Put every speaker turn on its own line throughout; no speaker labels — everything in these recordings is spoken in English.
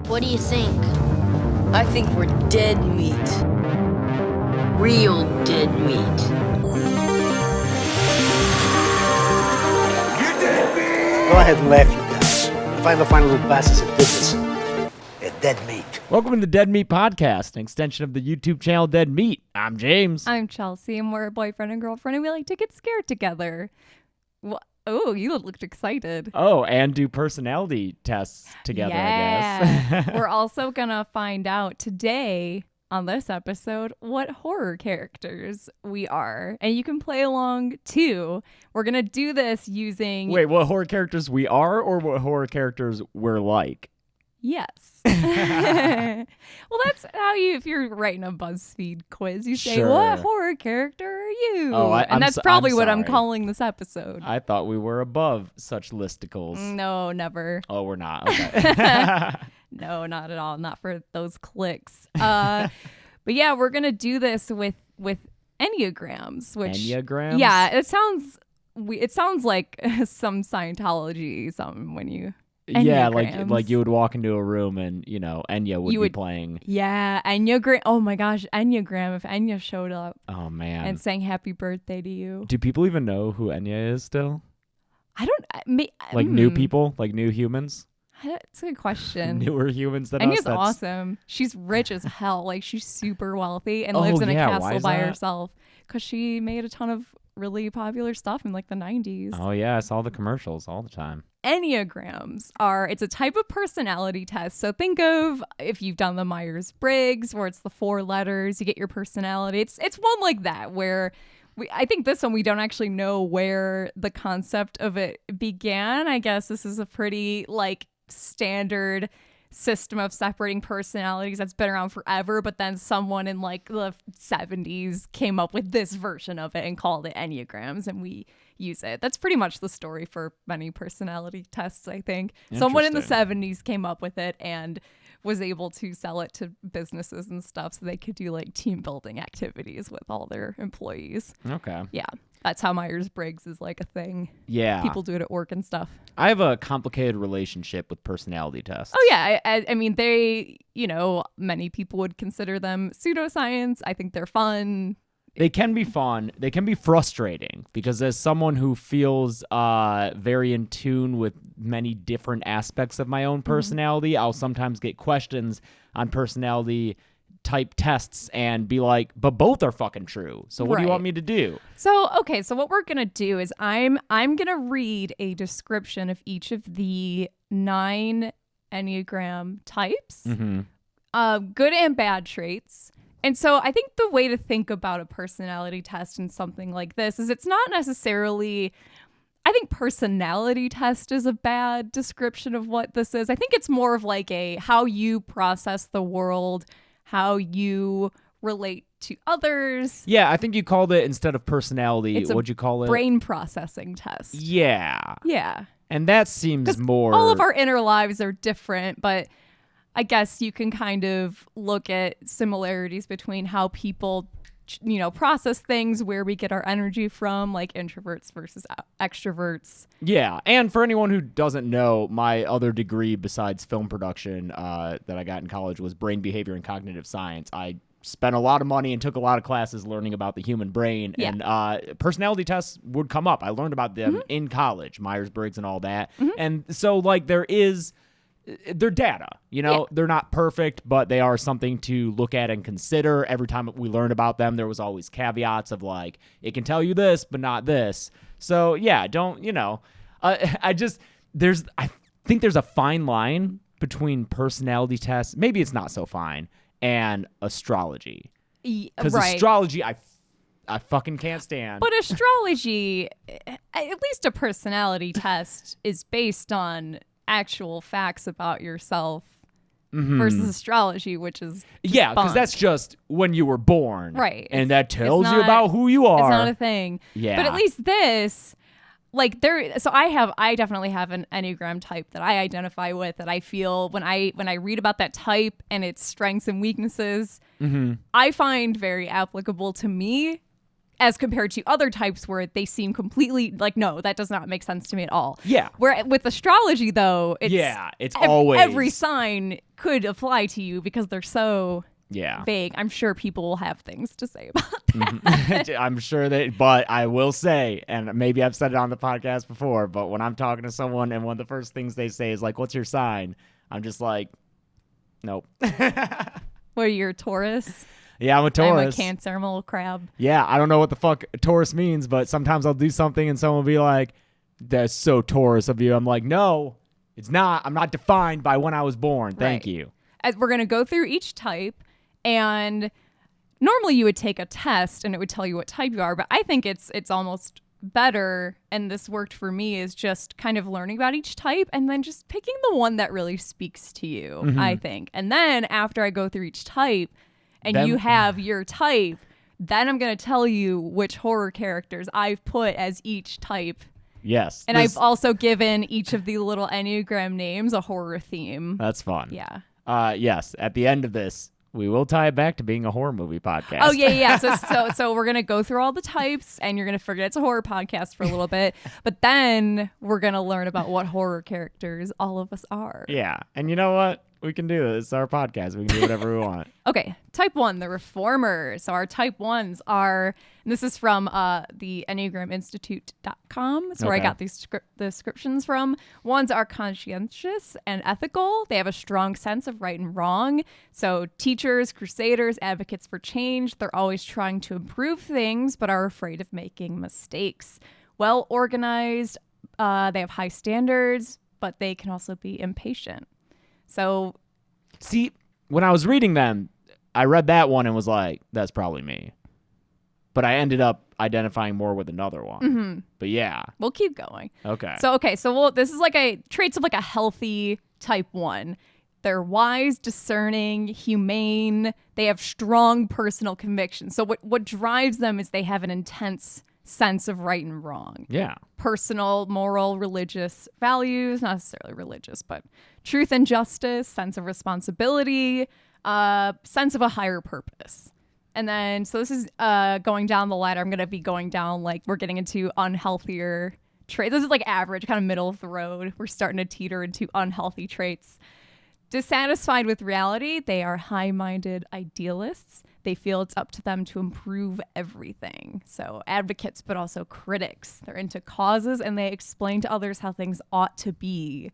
What do you think?
I think we're dead meat. Real dead meat.
You're dead meat! Go ahead and laugh, you guys. If I ever find a little bastard that did this, they're dead meat.
Welcome to the Dead Meat Podcast, an extension of the YouTube channel Dead Meat. I'm James.
I'm Chelsea, and we're a boyfriend and girlfriend, and we like to get scared together. Oh, you looked excited.
Oh, and do personality tests together,
yeah.
I guess.
We're also going to find out today on this episode what horror characters we are. And you can play along too. We're going to do this using...
Wait, what horror characters we are or what horror characters we're like?
Yes. Well, that's how if you're writing a BuzzFeed quiz, you say,
Sure.
What horror character are you?
Oh,
and that's probably what I'm
sorry.
calling this episode.
I thought we were above such listicles.
No, never.
Oh, we're not. Okay.
No, not at all. Not for those clicks. But yeah, we're going to do this with Enneagrams. Which,
Enneagrams?
Yeah, it sounds like some Scientology, something when you...
Yeah,
Enneagrams.
like you would walk into a room and, you know, Enya would be playing.
Yeah, Enneagram. Oh my gosh, Enneagram. If Enya showed up
Oh, man.
and sang happy birthday to you.
Do people even know who Enya is still?
I don't...
Like new people? Like new humans?
That's a good question.
Newer humans than us?
Enya's
That's
awesome. She's rich as hell. Like, she's super wealthy and
Oh,
lives in a
yeah, why
castle
is
by
that?
herself because she made a ton of really popular stuff in like the 90s.
Oh, yeah. I saw the commercials all the time.
Enneagrams it's a type of personality test. So think of if you've done the Myers-Briggs where it's the 4 letters, you get your personality. It's one like that where I think this one we don't actually know where the concept of it began. I guess this is a pretty like standard system of separating personalities that's been around forever, but then someone in like the 70s came up with this version of it and called it Enneagrams, and we use it. That's pretty much the story for many personality tests, I think. Someone in the 70s came up with it and was able to sell it to businesses and stuff so they could do like team building activities with all their employees.
Okay.
Yeah. That's how Myers-Briggs is like a thing.
Yeah.
People do it at work and stuff.
I have a complicated relationship with personality tests.
Oh, yeah. I mean, they, many people would consider them pseudoscience. I think they're fun.
They can be fun. They can be frustrating because as someone who feels very in tune with many different aspects of my own personality, I'll sometimes get questions on personality type tests and be like, but both are fucking true. So what do you want me to do?
So, okay. So what we're going to do is I'm going to read a description of each of the 9 Enneagram types, good and bad traits. And so I think the way to think about a personality test and something like this is it's not necessarily, I think personality test is a bad description of what this is. I think it's more of like how you process the world, how you relate to others.
Yeah, I think you called it, instead of personality, what'd you call it?
Brain processing test.
Yeah.
Yeah.
And that seems more...
all of our inner lives are different, but I guess you can kind of look at similarities between how people, process things, where we get our energy from, like introverts versus extroverts.
Yeah, and for anyone who doesn't know, my other degree besides film production that I got in college was brain behavior and cognitive science. I spent a lot of money and took a lot of classes learning about the human brain, and personality tests would come up. I learned about them in college, Myers-Briggs and all that. And so, like, they're data, they're not perfect, but they are something to look at and consider. Every time we learned about them, there was always caveats of like, it can tell you this, but not this. So yeah, don't, I think there's a fine line between personality tests. Maybe it's not so fine, and astrology. Because astrology, I fucking can't stand.
But astrology, at least a personality test, is based on actual facts about yourself versus astrology, which is
because that's just when you were born,
right?
And that tells you about who you are.
It's not a thing.
Yeah,
but at least this, like there. So I definitely have an Enneagram type that I identify with. That I feel when I read about that type and its strengths and weaknesses, I find very applicable to me. as compared to other types where they seem completely like, no, that does not make sense to me at all.
Yeah.
Where with astrology, though,
it's always
every sign could apply to you because they're so vague. I'm sure people will have things to say about that.
I'm sure but I will say, and maybe I've said it on the podcast before, but when I'm talking to someone and one of the first things they say is like, what's your sign? I'm just like, nope.
What are you, a Taurus?
Yeah, I'm a Taurus.
I'm a Cancer. I'm a little crab.
Yeah, I don't know what the fuck Taurus means, but sometimes I'll do something and someone will be like, that's so Taurus of you. I'm like, no, it's not. I'm not defined by when I was born. Thank you.
As we're going to go through each type, and normally you would take a test and it would tell you what type you are, but I think it's almost better, and this worked for me, is just kind of learning about each type and then just picking the one that really speaks to you, I think. And then after I go through each type, and you have your type, then I'm going to tell you which horror characters I've put as each type.
Yes.
And I've also given each of the little Enneagram names a horror theme.
That's fun.
Yeah.
Yes. At the end of this, we will tie it back to being a horror movie podcast.
Oh, yeah. So we're going to go through all the types, and you're going to forget it's a horror podcast for a little bit. But then we're going to learn about what horror characters all of us are.
Yeah. And you know what? We can do this. It's our podcast. We can do whatever we want.
Okay, type 1, the reformer. So our type 1s are, and this is from the EnneagramInstitute.com. That's where I got these descriptions from. Ones are conscientious and ethical. They have a strong sense of right and wrong. So teachers, crusaders, advocates for change. They're always trying to improve things, but are afraid of making mistakes. Well organized. They have high standards, but they can also be impatient. So,
see, when I was reading them, I read that one and was like, that's probably me. But I ended up identifying more with another one. But yeah.
We'll keep going.
Okay.
So this is like traits of like a healthy type 1. They're wise, discerning, humane. They have strong personal convictions. So what drives them is they have an intense sense of right and wrong.
Yeah.
Personal, moral, religious values, not necessarily religious, but truth and justice, sense of responsibility, sense of a higher purpose. And then, so this is going down the ladder. I'm going to be going down, like, we're getting into unhealthier traits. This is like average, kind of middle of the road. We're starting to teeter into unhealthy traits. Dissatisfied with reality, they are high-minded idealists. They feel it's up to them to improve everything. So advocates, but also critics. They're into causes, and they explain to others how things ought to be.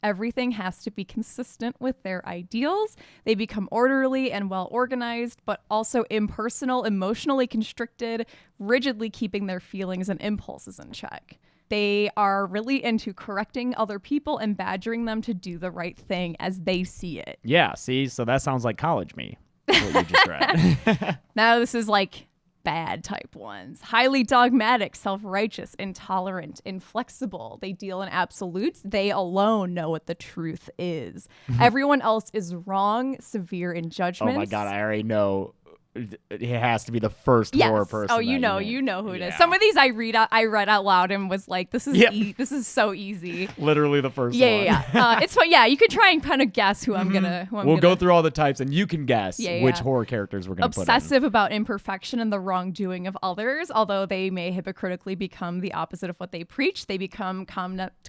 Everything has to be consistent with their ideals. They become orderly and well-organized, but also impersonal, emotionally constricted, rigidly keeping their feelings and impulses in check. They are really into correcting other people and badgering them to do the right thing as they see it.
Yeah, see? So that sounds like college me, what you just read.
Now this is like bad type 1s. Highly dogmatic, self-righteous, intolerant, inflexible. They deal in absolutes. They alone know what the truth is. Everyone else is wrong, severe in judgments.
Oh my God, I already know. It has to be the first horror person.
Oh, you know who it is. Some of these I read out loud and was like, this is this is so easy.
Literally the first one.
Yeah. It's fun. Yeah, you could try and kind of guess who I'm gonna.
We'll go through all the types, and you can guess which horror characters we're gonna put in.
Obsessive about imperfection and the wrongdoing of others. Although they may hypocritically become the opposite of what they preach, they become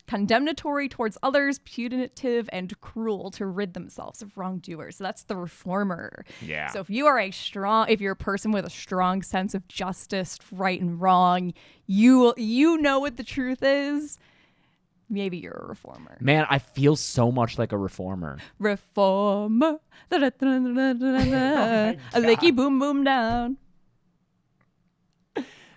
condemnatory towards others, punitive and cruel to rid themselves of wrongdoers. So that's the reformer.
Yeah.
So if you're a person with a strong sense of justice, right and wrong, you know what the truth is, maybe you're a reformer.
Man, I feel so much like a reformer.
Reformer. A licky boom boom down.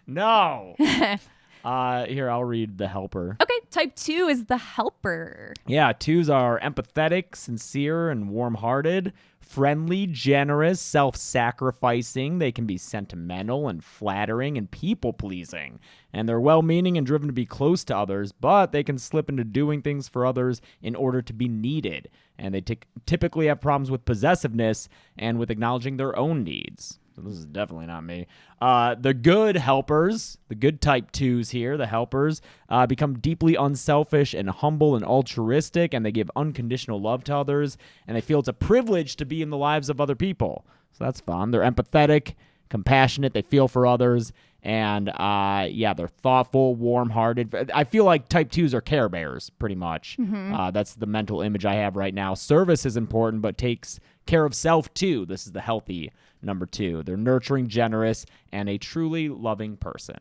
No. Here, I'll read the helper.
Okay, type 2 is the helper.
Yeah, 2s are empathetic, sincere, and warm-hearted, friendly, generous, self-sacrificing. They can be sentimental and flattering and people-pleasing. And they're well-meaning and driven to be close to others, but they can slip into doing things for others in order to be needed. And they typically have problems with possessiveness and with acknowledging their own needs. So this is definitely not me. The good helpers, the good type 2s here, the helpers, become deeply unselfish and humble and altruistic, and they give unconditional love to others, and they feel it's a privilege to be in the lives of other people. So that's fun. They're empathetic, compassionate. They feel for others. And, they're thoughtful, warm-hearted. I feel like type 2s are Care Bears, pretty much. That's the mental image I have right now. Service is important, but takes care of self, too. This is the healthy number 2. They're nurturing, generous, and a truly loving person.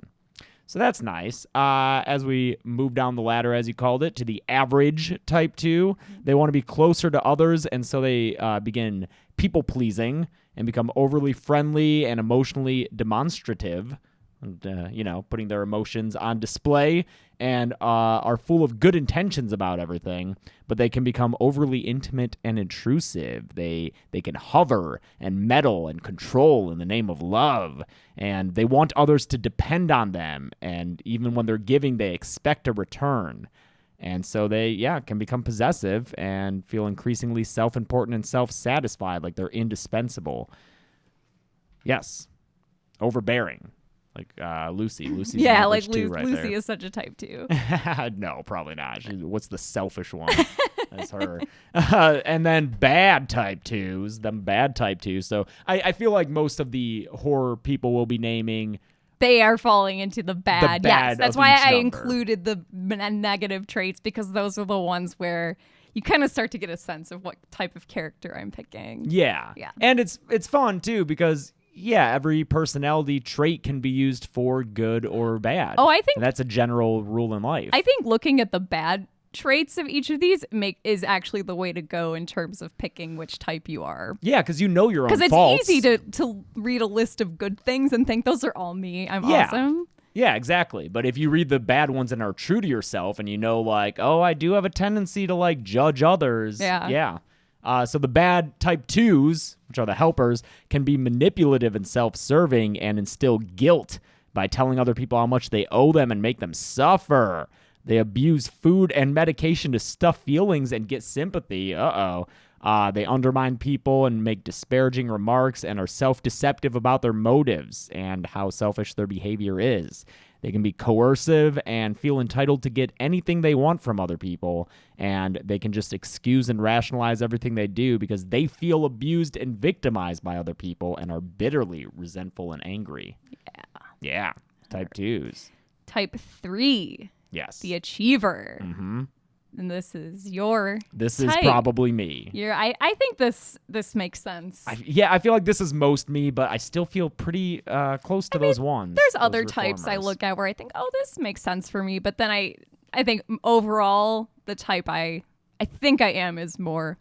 So that's nice. As we move down the ladder, as you called it, to the average type 2, they want to be closer to others, and so they begin people-pleasing and become overly friendly and emotionally demonstrative. And, putting their emotions on display, and are full of good intentions about everything, but they can become overly intimate and intrusive. They can hover and meddle and control in the name of love, and they want others to depend on them, and even when they're giving, they expect a return. And so they, can become possessive and feel increasingly self-important and self-satisfied, like they're indispensable. Yes, overbearing. Like Lucy. Lucy's
yeah, like
Lucy
there. Is such a type 2.
No, probably not. What's the selfish one? That's her. And then bad type 2s, bad type 2s. So I feel like most of the horror people will be naming.
They are falling into the bad. Yes, that's why I included the negative traits, because those are the ones where you kind of start to get a sense of what type of character I'm picking.
Yeah. And it's fun, too, because every personality trait can be used for good or bad.
Oh, I think
that's a general rule in life.
I think looking at the bad traits of each of these is actually the way to go in terms of picking which type you are.
Yeah, because you know your own faults.
Because it's easy to read a list of good things and think those are all me. I'm awesome.
Yeah, exactly. But if you read the bad ones and are true to yourself, and you know, like, oh, I do have a tendency to like judge others. Yeah. So the bad type 2s, which are the helpers, can be manipulative and self-serving and instill guilt by telling other people how much they owe them and make them suffer. They abuse food and medication to stuff feelings and get sympathy. They undermine people and make disparaging remarks and are self-deceptive about their motives and how selfish their behavior is. They can be coercive and feel entitled to get anything they want from other people, and they can just excuse and rationalize everything they do because they feel abused and victimized by other people and are bitterly resentful and angry. Yeah. Type 2s.
Type 3.
Yes.
The achiever.
Mm-hmm.
And this is your
This
type.
is probably me.
I think this makes sense.
I feel like this is most me, but I still feel pretty close to those ones.
There's other types I look at where I think, oh, this makes sense for me. But then I think overall, the type I think I am is more,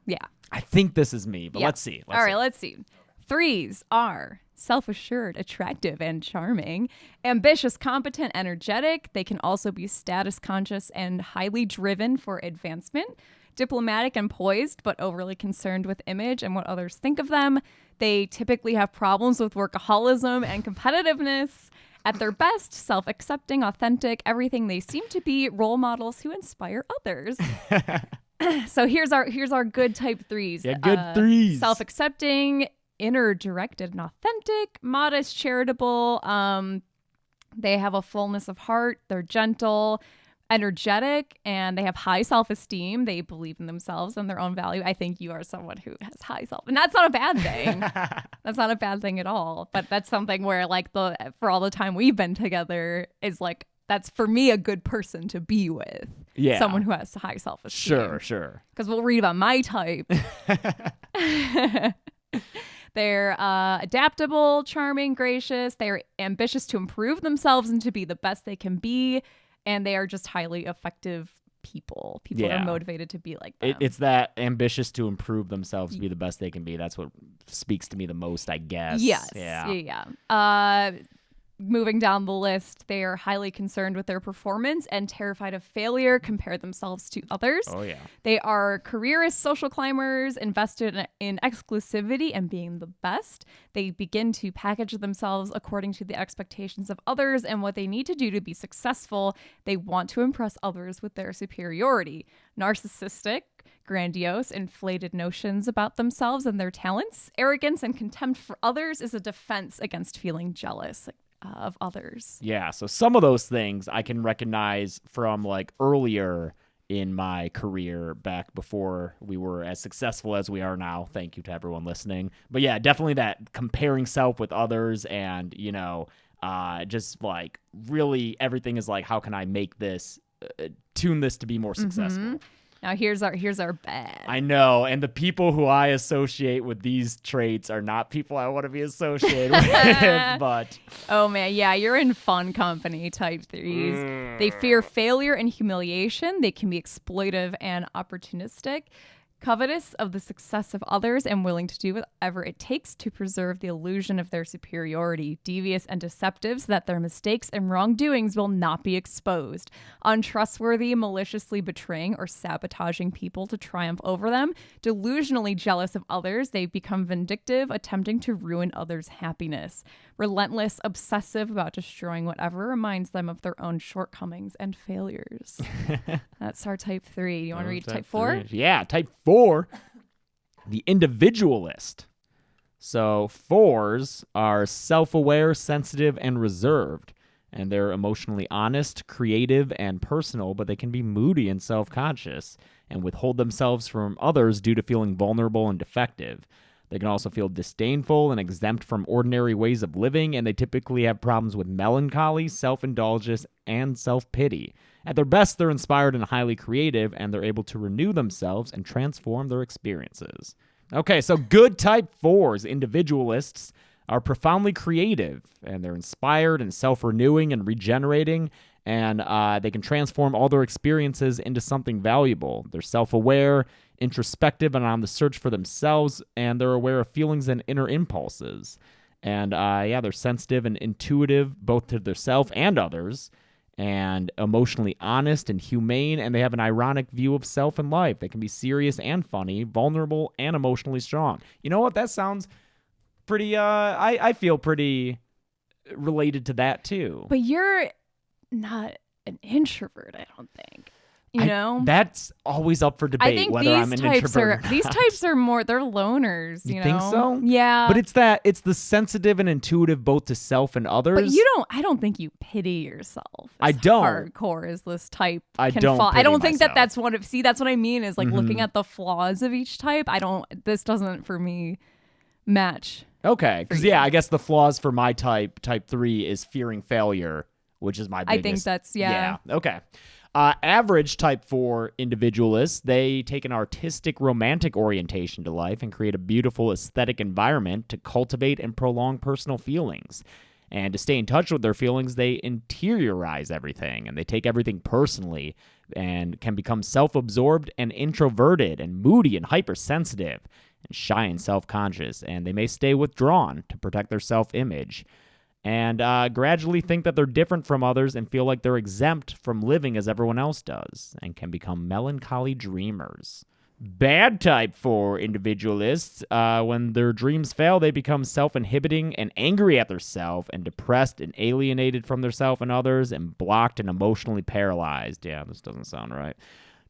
I think this is me, but let's see.
Let's see. 3s are self-assured, attractive, and charming. Ambitious, competent, energetic. They can also be status conscious and highly driven for advancement. Diplomatic and poised, but overly concerned with image and what others think of them. They typically have problems with workaholism and competitiveness. At their best, self-accepting, authentic, everything they seem to be, role models who inspire others. So here's our good type 3s.
Yeah, good 3s.
Self-accepting, inner directed and authentic, modest, charitable. They have a fullness of heart. They're gentle, energetic, and they have high self-esteem. They believe in themselves and their own value. I think you are someone who has high self, and that's not a bad thing. That's not a bad thing at all. But that's something where, like, for all the time we've been together, is like, that's for me a good person to be with.
Yeah.
Someone who has high self-esteem.
Sure.
Because we'll read about my type. They're adaptable, charming, gracious. They're ambitious to improve themselves and to be the best they can be. And they are just highly effective people. People are motivated to be like them.
It's that ambitious to improve themselves, to be the best they can be. That's what speaks to me the most, I guess.
Yes.
Yeah.
Moving down the list, they are highly concerned with their performance and terrified of failure, compare themselves to others.
Oh, yeah.
They are careerists, social climbers, invested in exclusivity and being the best. They begin to package themselves according to the expectations of others and what they need to do to be successful. They want to impress others with their superiority. Narcissistic, grandiose, inflated notions about themselves and their talents. Arrogance and contempt for others is a defense against feeling jealous of others.
Yeah, so some of those things I can recognize from like earlier in my career back before we were as successful as we are now. Thank you to everyone listening. But yeah, definitely that comparing self with others and, just like really everything is like, how can I make this, tune this to be more successful?
Now here's our bad.
I know, and the people who I associate with these traits are not people I want to be associated with, but...
Oh man, yeah, you're in fun company, type 3s. They fear failure and humiliation. They can be exploitive and opportunistic. Covetous of the success of others and willing to do whatever it takes to preserve the illusion of their superiority. Devious and deceptive so that their mistakes and wrongdoings will not be exposed. Untrustworthy, maliciously betraying or sabotaging people to triumph over them. Delusionally jealous of others, they become vindictive, attempting to ruin others' happiness. Relentless, obsessive about destroying whatever reminds them of their own shortcomings and failures. That's our type 3. You want to read type 4?
Yeah, type 4, the individualist. So 4s are self-aware, sensitive, and reserved. And they're emotionally honest, creative, and personal, but they can be moody and self-conscious and withhold themselves from others due to feeling vulnerable and defective. They can also feel disdainful and exempt from ordinary ways of living, and they typically have problems with melancholy, self-indulgence, and self-pity. At their best, they're inspired and highly creative, and they're able to renew themselves and transform their experiences. Okay, so good type 4s, individualists, are profoundly creative, and they're inspired and self-renewing and regenerating, and they can transform all their experiences into something valuable. They're self-aware, introspective, and on the search for themselves, and they're aware of feelings and inner impulses. And they're sensitive and intuitive both to themselves and others, and emotionally honest and humane, and they have an ironic view of self and life. They can be serious and funny, vulnerable and emotionally strong. You know what? That sounds pretty, I feel pretty related to that too.
But you're not an introvert, I don't think. You know?
That's always up for debate,
I think
whether I'm an introvert or not.
These types are more, they're loners, you know?
Think so?
Yeah.
But it's the sensitive and intuitive both to self and others.
But I don't think you pity yourself.
I don't.
Hardcore as this type
I
can
don't
fall. I don't think
myself.
that's that's what I mean is like looking at the flaws of each type. This doesn't for me match.
Okay. Because I guess the flaws for my type 3 is fearing failure, which is my biggest.
I think that's, yeah.
Okay. Average type 4 individualists, they take an artistic, romantic orientation to life and create a beautiful aesthetic environment to cultivate and prolong personal feelings. And to stay in touch with their feelings, they interiorize everything, and they take everything personally and can become self-absorbed and introverted and moody and hypersensitive and shy and self-conscious, and they may stay withdrawn to protect their self-image. And gradually think that they're different from others and feel like they're exempt from living as everyone else does and can become melancholy dreamers. Bad type 4 individualists, when their dreams fail, they become self-inhibiting and angry at themselves and depressed and alienated from themselves and others and blocked and emotionally paralyzed. Yeah, this doesn't sound right.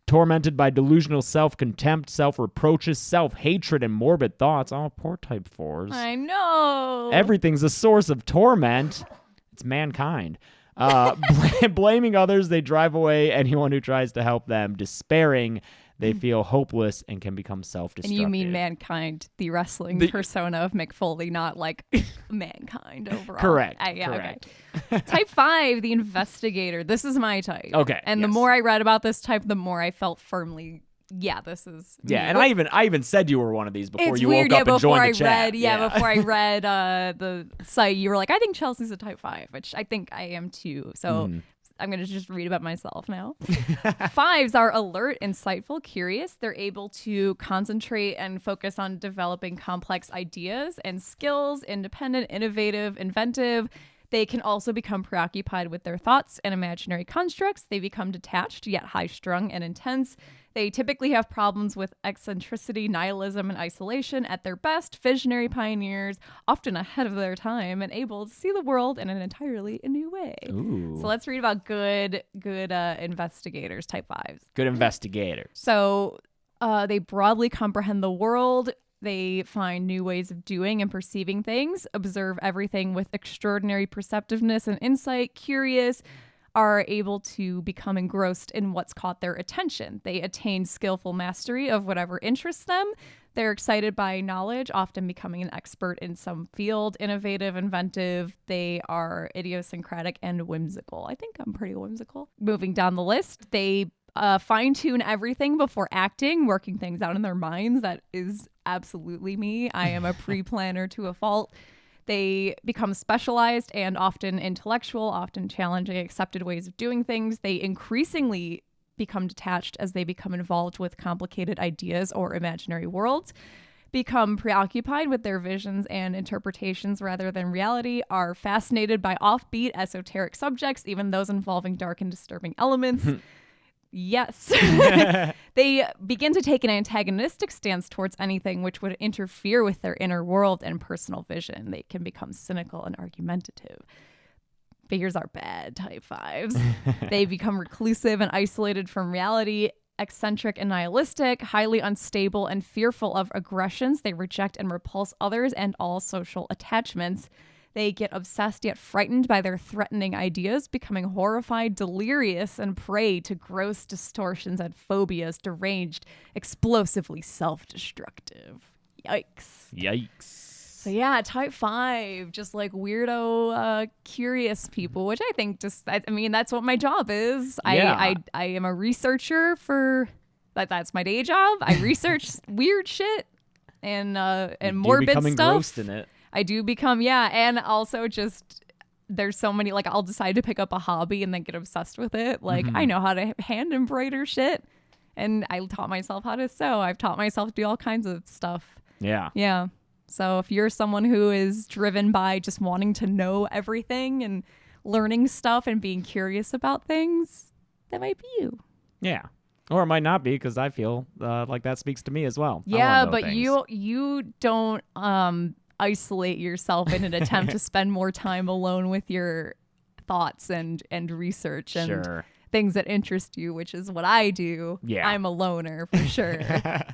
Tormented by delusional self-contempt, self-reproaches, self-hatred, and morbid thoughts. Oh, poor type 4s.
I know.
Everything's a source of torment. It's mankind. Blaming others, they drive away anyone who tries to help them. Despairing, they feel hopeless and can become self-destructive.
And you mean mankind, the wrestling persona of Mick Foley, not like mankind overall.
Correct.
Correct. Okay. Type 5, the investigator. This is my type.
Okay.
And the more I read about this type, the more I felt firmly, this is me.
Yeah, and I even said you were one of these before
it's
you
weird,
woke up and joined the
read,
chat.
Before I read the site, you were like, I think Chelsea's a type 5, which I think I am too. So I'm going to just read about myself now. 5s are alert, insightful, curious. They're able to concentrate and focus on developing complex ideas and skills, independent, innovative, inventive. They can also become preoccupied with their thoughts and imaginary constructs. They become detached, yet high-strung and intense. They typically have problems with eccentricity, nihilism, and isolation. At their best, visionary pioneers, often ahead of their time and able to see the world in an entirely new way.
Ooh.
So let's read about good investigators, type 5s.
Good investigators.
So they broadly comprehend the world. They find new ways of doing and perceiving things, observe everything with extraordinary perceptiveness and insight, curious, are able to become engrossed in what's caught their attention. They attain skillful mastery of whatever interests them. They're excited by knowledge, often becoming an expert in some field, innovative, inventive. They are idiosyncratic and whimsical. I think I'm pretty whimsical. Moving down the list, they fine-tune everything before acting, working things out in their minds. That is absolutely me. I am a pre-planner to a fault. They become specialized and often intellectual, often challenging accepted ways of doing things. They increasingly become detached as they become involved with complicated ideas or imaginary worlds, become preoccupied with their visions and interpretations rather than reality, are fascinated by offbeat, esoteric subjects, even those involving dark and disturbing elements. Yes. They begin to take an antagonistic stance towards anything which would interfere with their inner world and personal vision. They can become cynical and argumentative. Figures are bad, type 5s. They become reclusive and isolated from reality, eccentric and nihilistic, highly unstable and fearful of aggressions. They reject and repulse others and all social attachments. They get obsessed yet frightened by their threatening ideas, becoming horrified, delirious, and prey to gross distortions and phobias, deranged, explosively self-destructive. Yikes. So yeah, type 5, just like weirdo, curious people, which I think that's what my job is.
Yeah.
I am a researcher that's my day job. I research weird shit and morbid
become
stuff.
engrossed in it.
I do become, and also just there's so many, like I'll decide to pick up a hobby and then get obsessed with it. Like I know how to hand embroider shit, and I taught myself how to sew. I've taught myself to do all kinds of stuff.
Yeah.
Yeah. So if you're someone who is driven by just wanting to know everything and learning stuff and being curious about things, that might be you.
Yeah. Or it might not be, because I feel like that speaks to me as well.
Yeah, but you don't isolate yourself in an attempt to spend more time alone with your thoughts and research and things that interest you, which is what I do.
Yeah.
I'm a loner for sure.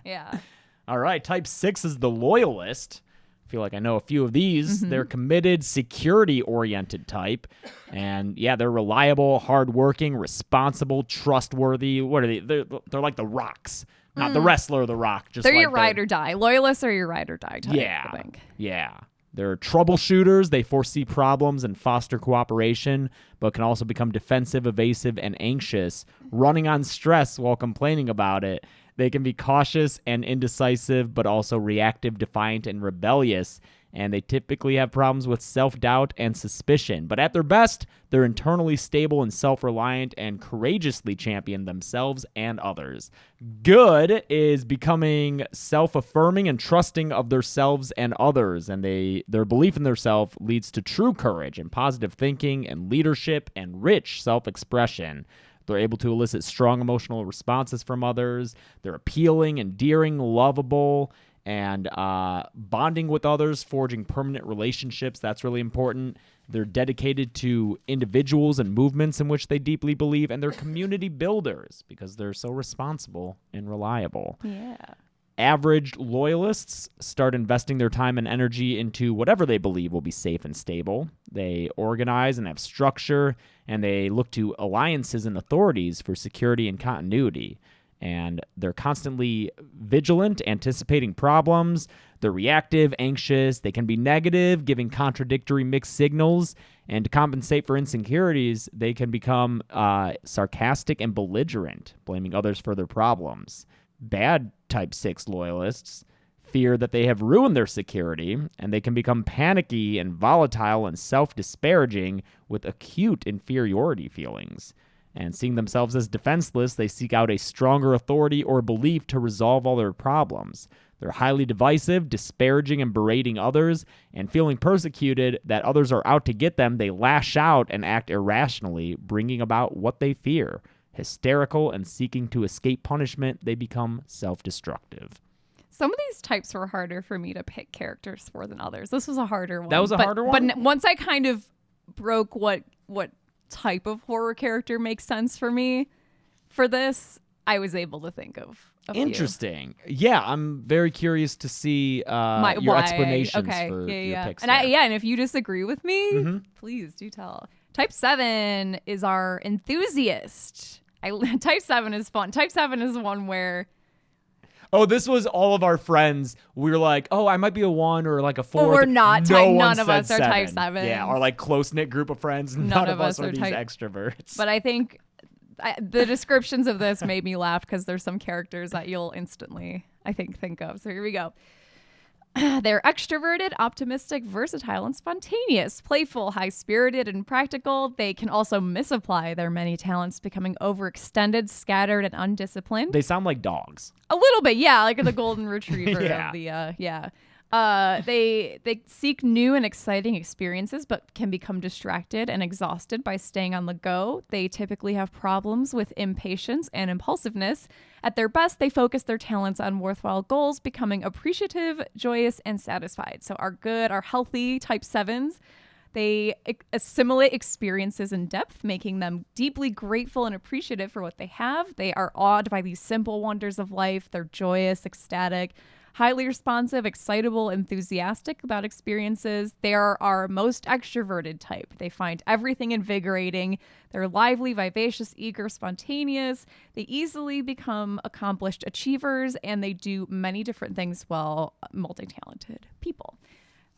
Yeah.
All right. Type 6 is the loyalist. I feel like I know a few of these. They're committed, security-oriented type. And yeah, they're reliable, hardworking, responsible, trustworthy. What are they? They're like the Rocks. Not the wrestler, The Rock. Just
They're
like
your ride or die. Loyalists are your ride or die type,
Yeah.
I think.
Yeah. They're troubleshooters. They foresee problems and foster cooperation, but can also become defensive, evasive, and anxious, running on stress while complaining about it. They can be cautious and indecisive, but also reactive, defiant, and rebellious. And they typically have problems with self-doubt and suspicion. But at their best, they're internally stable and self-reliant and courageously champion themselves and others. Good is becoming self-affirming and trusting of themselves and others. And their belief in themselves leads to true courage and positive thinking and leadership and rich self-expression. They're able to elicit strong emotional responses from others. They're appealing, endearing, lovable, and bonding with others, forging permanent relationships. That's really important. They're dedicated to individuals and movements in which they deeply believe, and they're community builders because they're so responsible and reliable.
Yeah.
Average loyalists start investing their time and energy into whatever they believe will be safe and stable. They organize and have structure, and they look to alliances and authorities for security and continuity. And they're constantly vigilant, anticipating problems. They're reactive, anxious. They can be negative, giving contradictory mixed signals. And to compensate for insecurities, they can become sarcastic and belligerent, blaming others for their problems. Bad type 6 loyalists fear that they have ruined their security, and they can become panicky and volatile and self-disparaging with acute inferiority feelings. And seeing themselves as defenseless, they seek out a stronger authority or belief to resolve all their problems. They're highly divisive, disparaging and berating others, and feeling persecuted that others are out to get them, they lash out and act irrationally, bringing about what they fear. Hysterical and seeking to escape punishment, they become self-destructive.
Some of these types were harder for me to pick characters for than others. This was a harder one.
That was a harder one?
But once I kind of broke what type of horror character makes sense for me for this, I was able to think of a few.
Interesting. Yeah, I'm very curious to see your explanations for your picks.
And and if you disagree with me, please do tell. Type 7 is our enthusiast. Type 7 is fun. Type 7 is one where...
Oh, this was all of our friends. We were like, oh, I might be a 1 or like a 4.
But we're not
no
type.
one
None of
said
us are type 7.
Yeah, our like close-knit group of friends. None of us are these
type...
extroverts.
But I think the descriptions of this made me laugh because there's some characters that you'll instantly, I think of. So here we go. They're extroverted, optimistic, versatile, and spontaneous, playful, high-spirited, and practical. They can also misapply their many talents, becoming overextended, scattered, and undisciplined.
They sound like dogs.
A little bit, yeah, like the golden retriever
Yeah.
of the they seek new and exciting experiences, but can become distracted and exhausted by staying on the go. They typically have problems with impatience and impulsiveness. At their best, they focus their talents on worthwhile goals, becoming appreciative, joyous, and satisfied. So our healthy type 7s, they assimilate experiences in depth, making them deeply grateful and appreciative for what they have. They are awed by these simple wonders of life. They're joyous, ecstatic, highly responsive, excitable, enthusiastic about experiences. They are our most extroverted type. They find everything invigorating. They're lively, vivacious, eager, spontaneous. They easily become accomplished achievers, and they do many different things well, multi-talented people.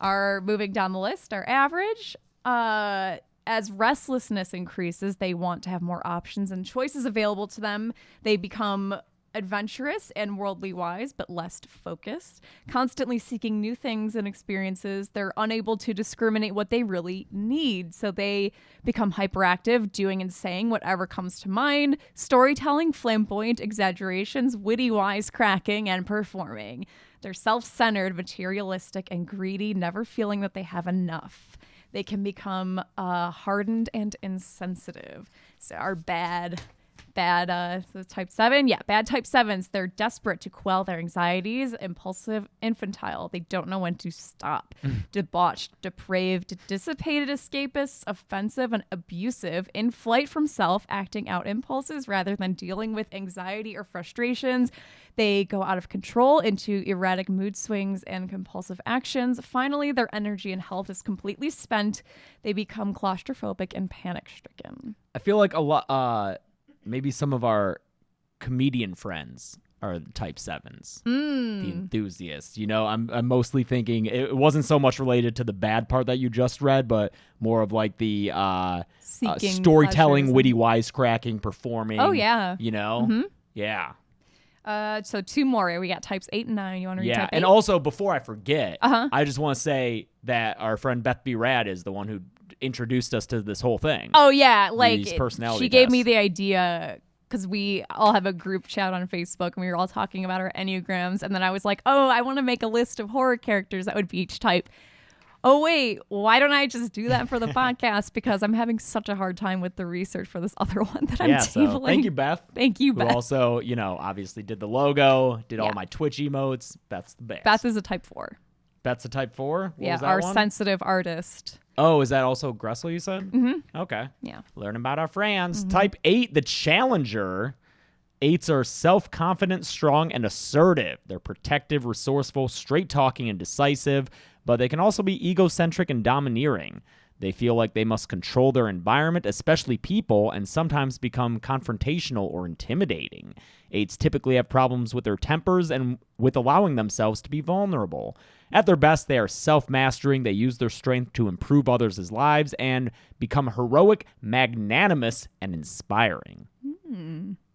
Moving down the list, our average, as restlessness increases, they want to have more options and choices available to them. They become adventurous and worldly wise, but less focused, constantly seeking new things and experiences. They're unable to discriminate what they really need. So they become hyperactive, doing and saying whatever comes to mind, storytelling, flamboyant exaggerations, witty wisecracking, and performing. They're self-centered, materialistic, and greedy, never feeling that they have enough. They can become hardened and insensitive. So our bad type 7. Yeah, bad type 7s. They're desperate to quell their anxieties, impulsive, infantile. They don't know when to stop. Debauched, depraved, dissipated escapists, offensive, and abusive, in flight from self, acting out impulses rather than dealing with anxiety or frustrations. They go out of control into erratic mood swings and compulsive actions. Finally, their energy and health is completely spent. They become claustrophobic and panic-stricken.
I feel like a lot, maybe some of our comedian friends are the type 7s, the enthusiasts. You know, I'm mostly thinking it wasn't so much related to the bad part that you just read, but more of like the storytelling,
pleasures.
witty wisecracking, performing.
Oh, yeah.
You know? Yeah.
So 2 more. We got types 8 and 9. You want to read type 8?
And also, before I forget, I just want to say that our friend Beth B. Rad is the one who introduced us to this whole thing.
Oh, yeah. Like,
These personality
she gave
tests.
me the idea because we all have a group chat on Facebook, and we were all talking about our Enneagrams. And then I was like, oh, I want to make a list of horror characters that would be each type. Oh, wait, why don't I just do that for the podcast? Because I'm having such a hard time with the research for this other one that I'm tabling.
So thank you, Beth.
Thank you,
Who
Beth.
also, you know, obviously did the logo, did all my Twitch emotes. Beth's the best.
Beth is a type 4.
Beth's a type 4? What
Yeah,
was that
our
one?
sensitive artist.
Oh, is that also Gressel, you said?
Mm-hmm.
Okay.
Yeah.
Learning about our friends. Type 8, the challenger. 8s are self-confident, strong, and assertive. They're protective, resourceful, straight-talking, and decisive, but they can also be egocentric and domineering. They feel like they must control their environment, especially people, and sometimes become confrontational or intimidating. 8s typically have problems with their tempers and with allowing themselves to be vulnerable. At their best, they are self-mastering. They use their strength to improve others' lives and become heroic, magnanimous, and inspiring.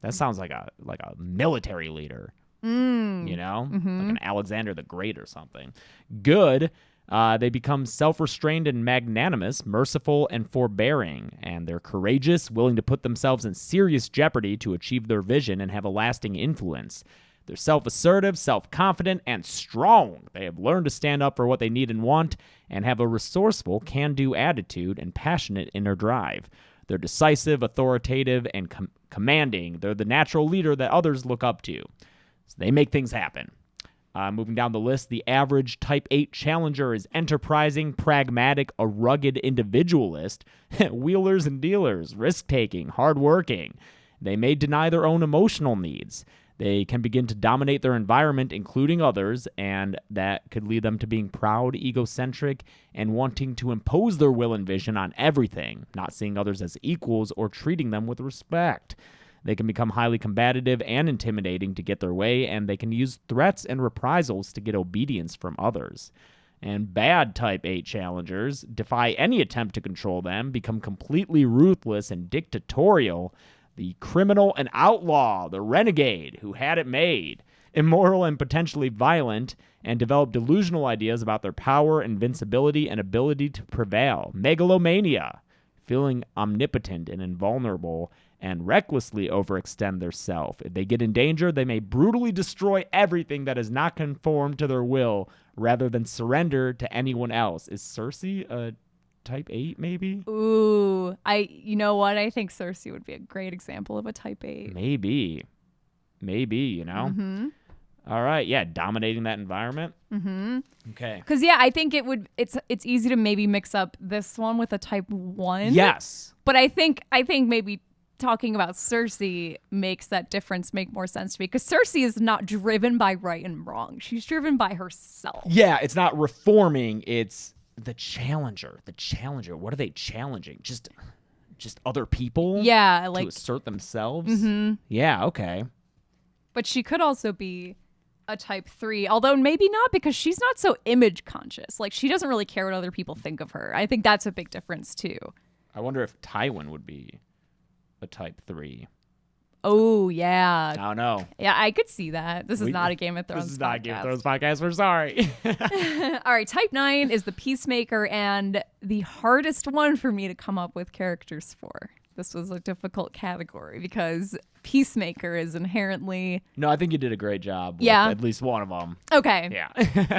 That sounds like a military leader, you know, like an Alexander the Great or something. Good. They become self-restrained and magnanimous, merciful and forbearing, and they're courageous, willing to put themselves in serious jeopardy to achieve their vision and have a lasting influence. They're self-assertive, self-confident, and strong. They have learned to stand up for what they need and want and have a resourceful, can-do attitude and passionate inner drive. They're decisive, authoritative, and commanding. They're the natural leader that others look up to. So they make things happen. Moving down the list, the average Type 8 challenger is enterprising, pragmatic, a rugged individualist, wheelers and dealers, risk-taking, hardworking. They may deny their own emotional needs. They can begin to dominate their environment, including others, and that could lead them to being proud, egocentric, and wanting to impose their will and vision on everything, not seeing others as equals or treating them with respect. They can become highly combative and intimidating to get their way, and they can use threats and reprisals to get obedience from others. And bad Type 8 challengers defy any attempt to control them, become completely ruthless and dictatorial, the criminal and outlaw, the renegade who had it made, immoral and potentially violent, and develop delusional ideas about their power, invincibility, and ability to prevail. Megalomania, feeling omnipotent and invulnerable, and recklessly overextend their self. If they get in danger, they may brutally destroy everything that is not conformed to their will rather than surrender to anyone else. Is Cersei a Type 8 maybe?
Ooh, you know what? I think Cersei would be a great example of a Type 8.
Maybe, you know?
Mm-hmm.
All right, yeah, dominating that environment.
Mm-hmm.
Okay.
Because, yeah, I think it's easy to maybe mix up this one with a Type 1.
Yes.
But I think maybe talking about Cersei makes that difference make more sense to me, because Cersei is not driven by right and wrong. She's driven by herself.
Yeah, it's not reforming, it's the challenger. What are they challenging? Just other people?
Yeah, like
to assert themselves?
Mm-hmm.
Yeah, okay.
But she could also be a Type 3, although maybe not, because she's not so image conscious. Like, she doesn't really care what other people think of her. I think that's a big difference too.
I wonder if Tywin would be a Type 3.
Oh, yeah.
I don't know.
Yeah, I could see that. This is not a Game of Thrones
This is not a Game of
podcast.
Thrones podcast. We're sorry.
All right, Type 9 is the peacemaker, and the hardest one for me to come up with characters for. This was a difficult category because peacemaker is inherently...
No, I think you did a great job with
Yeah.
at least one of them.
Okay.
Yeah.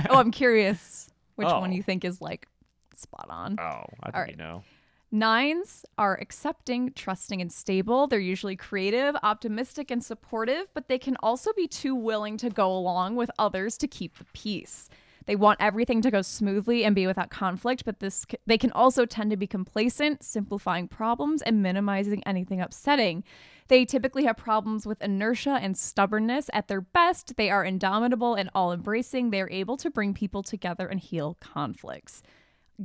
Oh, I'm curious which
Oh.
one you think is, like, spot on.
Oh, I think
right.
you know.
9s are accepting, trusting, and stable. They're usually creative, optimistic, and supportive, but they can also be too willing to go along with others to keep the peace. They want everything to go smoothly and be without conflict, but they can also tend to be complacent, simplifying problems and minimizing anything upsetting. They typically have problems with inertia and stubbornness. At their best, they are indomitable and all-embracing. They are able to bring people together and heal conflicts.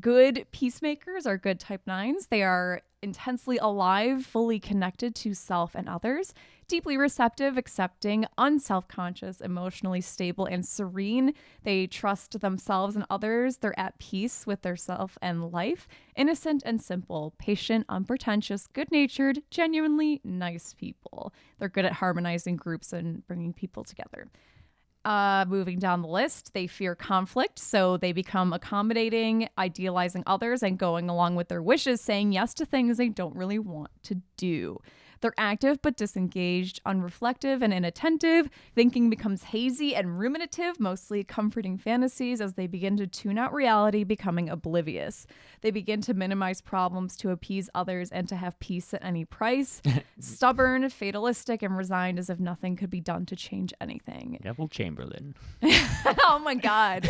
Good peacemakers are good Type 9s. They are intensely alive, fully connected to self and others, deeply receptive, accepting, unself-conscious, emotionally stable, and serene. They trust themselves and others. They're at peace with their self and life, innocent and simple, patient, unpretentious, good-natured, genuinely nice people. They're good at harmonizing groups and bringing people together. Moving down the list, they fear conflict, so they become accommodating, idealizing others, and going along with their wishes, saying yes to things they don't really want to do. They're active but disengaged, unreflective and inattentive. Thinking becomes hazy and ruminative, mostly comforting fantasies as they begin to tune out reality, becoming oblivious. They begin to minimize problems to appease others and to have peace at any price. Stubborn, fatalistic, and resigned as if nothing could be done to change anything.
Neville Chamberlain.
Oh my God.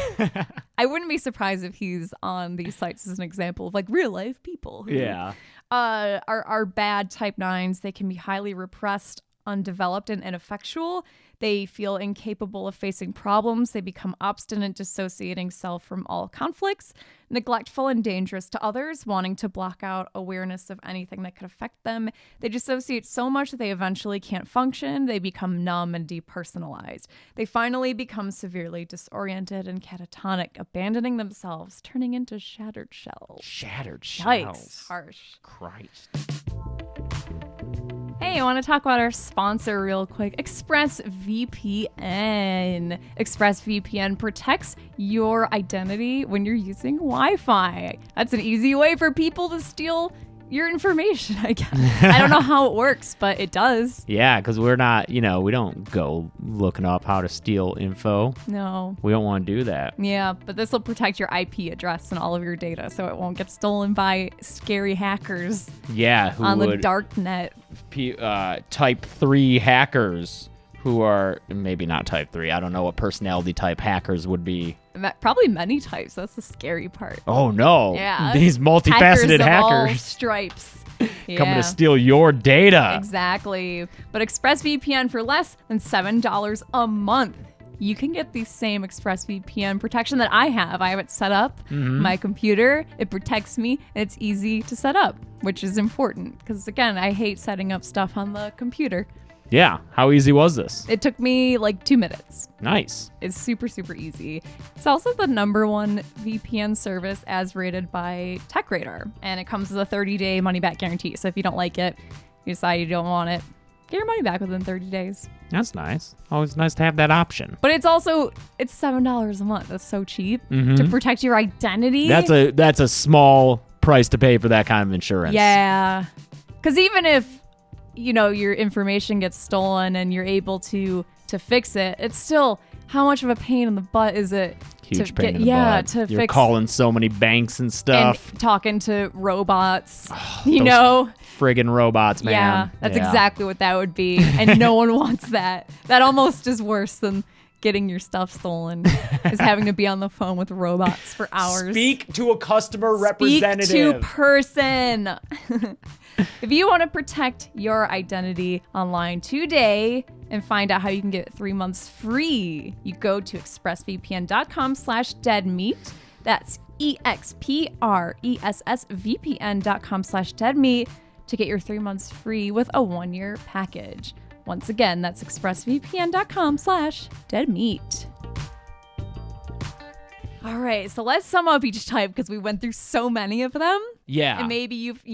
I wouldn't be surprised if he's on these sites as an example of like real life people.
Yeah.
Are bad Type 9s. They can be highly repressed, undeveloped, and ineffectual. They feel incapable of facing problems. They become obstinate, dissociating self from all conflicts, neglectful and dangerous to others, wanting to block out awareness of anything that could affect them. They dissociate so much that they eventually can't function. They become numb and depersonalized. They finally become severely disoriented and catatonic, abandoning themselves, turning into shattered shells.
Shattered shells.
Yikes, harsh.
Christ.
Hey, I want to talk about our sponsor real quick, ExpressVPN. ExpressVPN protects your identity when you're using Wi-Fi. That's an easy way for people to steal your information, I guess. I don't know how it works, but it does.
Yeah, because we're not, we don't go looking up how to steal info.
No.
We don't want to do that.
Yeah, but this will protect your IP address and all of your data so it won't get stolen by scary hackers
Yeah, who
on the
would
dark net.
Type 3 hackers who are maybe not Type 3. I don't know what personality type hackers would be.
Probably many types. That's the scary part.
Oh, no.
Yeah.
These multifaceted
Of all
hackers.
stripes.
Coming to steal your data.
Exactly. But ExpressVPN for less than $7 a month. You can get the same ExpressVPN protection that I have. I have it set up on my computer. It protects me, and it's easy to set up, which is important because, again, I hate setting up stuff on the computer.
Yeah. How easy was this?
It took me like 2 minutes.
Nice.
It's super, super easy. It's also the #1 VPN service as rated by TechRadar, and it comes with a 30-day money-back guarantee. So if you don't like it, you decide you don't want it, get your money back within 30 days.
That's nice. Always nice to have that option.
But it's $7 a month. That's so cheap to protect your identity.
That's a small price to pay for that kind of insurance.
Yeah. Because even if, your information gets stolen and you're able to fix it, it's still, how much of a pain in the butt is it?
Huge pain in the butt.
To
You're
fix
calling so many banks and stuff.
And talking to robots,
Friggin' robots, man.
Yeah, that's exactly what that would be. And no one wants that. That almost is worse than getting your stuff stolen, is having to be on the phone with robots for hours.
Speak to a customer representative.
Speak to person. If you want to protect your identity online today and find out how you can get 3 months free, you go to expressvpn.com/deadmeat. That's expressvpn.com/deadmeat to get your 3 months free with a 1-year package. Once again, that's expressvpn.com/deadmeat. All right, so let's sum up each type because we went through so many of them.
Yeah.
And maybe you've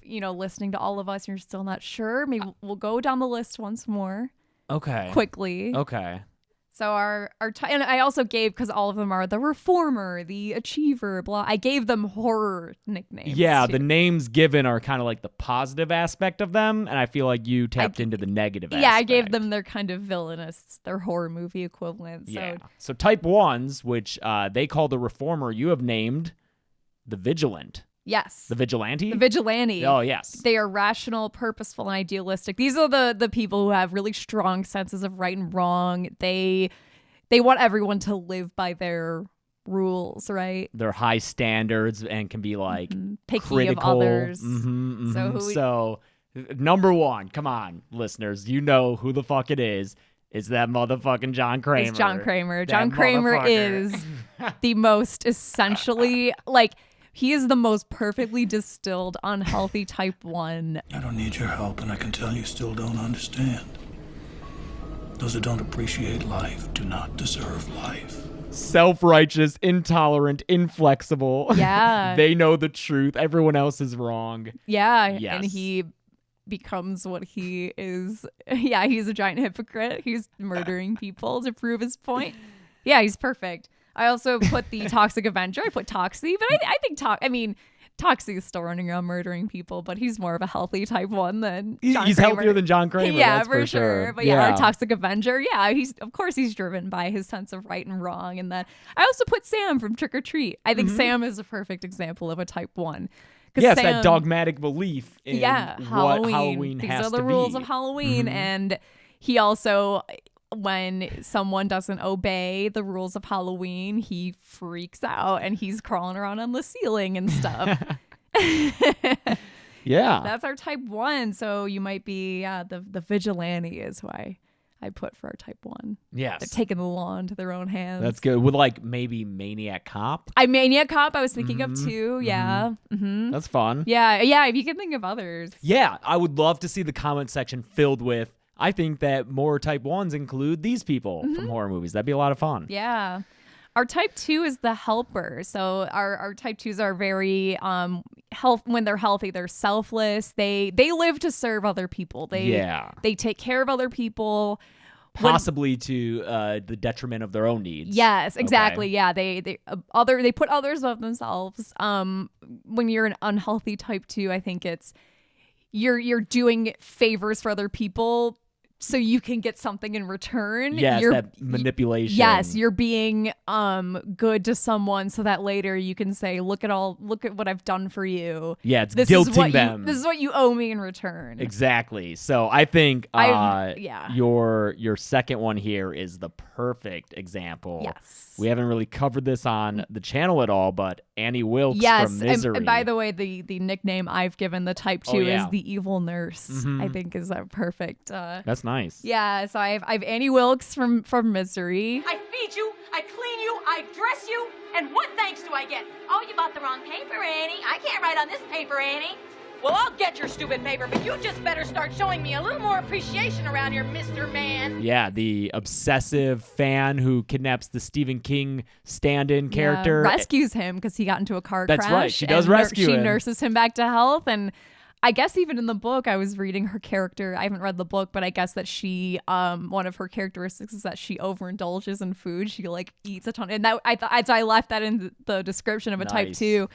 listening to all of us, you're still not sure. Maybe we'll go down the list once more.
Okay.
Quickly.
Okay.
So our and I also gave, because all of them are the reformer, the achiever, blah. I gave them horror nicknames.
Yeah,
too.
the names given are kind of like the positive aspect of them, and I feel like you tapped into the negative aspect.
Yeah, I gave them their kind of villainous, their horror movie equivalent.
Yeah. So type 1s, which they call the reformer, you have named the vigilant.
Yes.
The vigilante?
The vigilante.
Oh, yes.
They are rational, purposeful, and idealistic. These are the people who have really strong senses of right and wrong. They want everyone to live by their rules, right?
They're high standards and can be like
picky
critical
of others.
So number 1, come on, listeners, you know who the fuck it is. It's that motherfucking John Kramer.
It's John Kramer.
That
John Kramer
motherfucker.
is the most essentially he is the most perfectly distilled, unhealthy type 1.
I don't need your help, and I can tell you still don't understand. Those who don't appreciate life do not deserve life.
Self-righteous, intolerant, inflexible.
Yeah.
They know the truth. Everyone else is wrong.
Yeah.
Yes.
And he becomes what he is. Yeah, he's a giant hypocrite. He's murdering people to prove his point. Yeah, he's perfect. I also put the Toxic Avenger. I put Toxie, but I think Toxie is still running around murdering people, but he's more of a healthy type 1 than John
He's
Kramer.
healthier than John Kramer.
Yeah,
that's for sure.
But yeah, our Toxic Avenger, yeah, he's driven by his sense of right and wrong. And then I also put Sam from Trick or Treat. I think Sam is a perfect example of a type 1.
Yes, that dogmatic belief in
Halloween.
what Halloween
These
has
are the
to
rules
be.
of Halloween. And he also, when someone doesn't obey the rules of Halloween, he freaks out and he's crawling around on the ceiling and stuff.
Yeah.
That's our type 1. So you might be, the vigilante is who I put for our type 1.
Yes.
They're taking the law into their own hands.
That's good. With maybe Maniac Cop.
Maniac Cop I was thinking of too. Yeah. Mm-hmm.
That's fun.
Yeah. Yeah. If you can think of others.
Yeah. I would love to see the comment section filled with, I think that more type 1s include these people from horror movies. That'd be a lot of fun.
Yeah. Our type 2 is the helper. So our type 2s are very when they're healthy, they're selfless. They live to serve other people. They take care of other people.
Possibly to the detriment of their own needs.
Yes, exactly.
Okay.
Yeah, they put others above themselves. When you're an unhealthy type 2, I think it's you're doing favors for other people so you can get something in return.
Yes, that manipulation.
Yes, you're being good to someone so that later you can say, look at what I've done for you.
Yeah, it's guilting them.
This is what you owe me in return.
Exactly. So I think your second one here is the perfect example.
Yes.
We haven't really covered this on the channel at all, but Annie Wilkes from Misery.
And by the way, the nickname I've given the type 2 is the evil nurse.
Mm-hmm.
I think is a perfect.
That's nice.
Yeah, so I've Annie Wilkes from Misery.
I feed you, I clean you, I dress you, and what thanks do I get? Oh, you bought the wrong paper, Annie. I can't write on this paper, Annie. Well, I'll get your stupid paper, but you just better start showing me a little more appreciation around here, Mr. Man.
Yeah, the obsessive fan who kidnaps the Stephen King stand-in character.
Rescues him because he got into a car crash.
That's right, she does rescue him.
She nurses him back to health, and I guess even in the book, I was reading her character. I haven't read the book, but I guess that she, one of her characteristics is that she overindulges in food. She like eats a ton, and that I left that in the description of a type 2.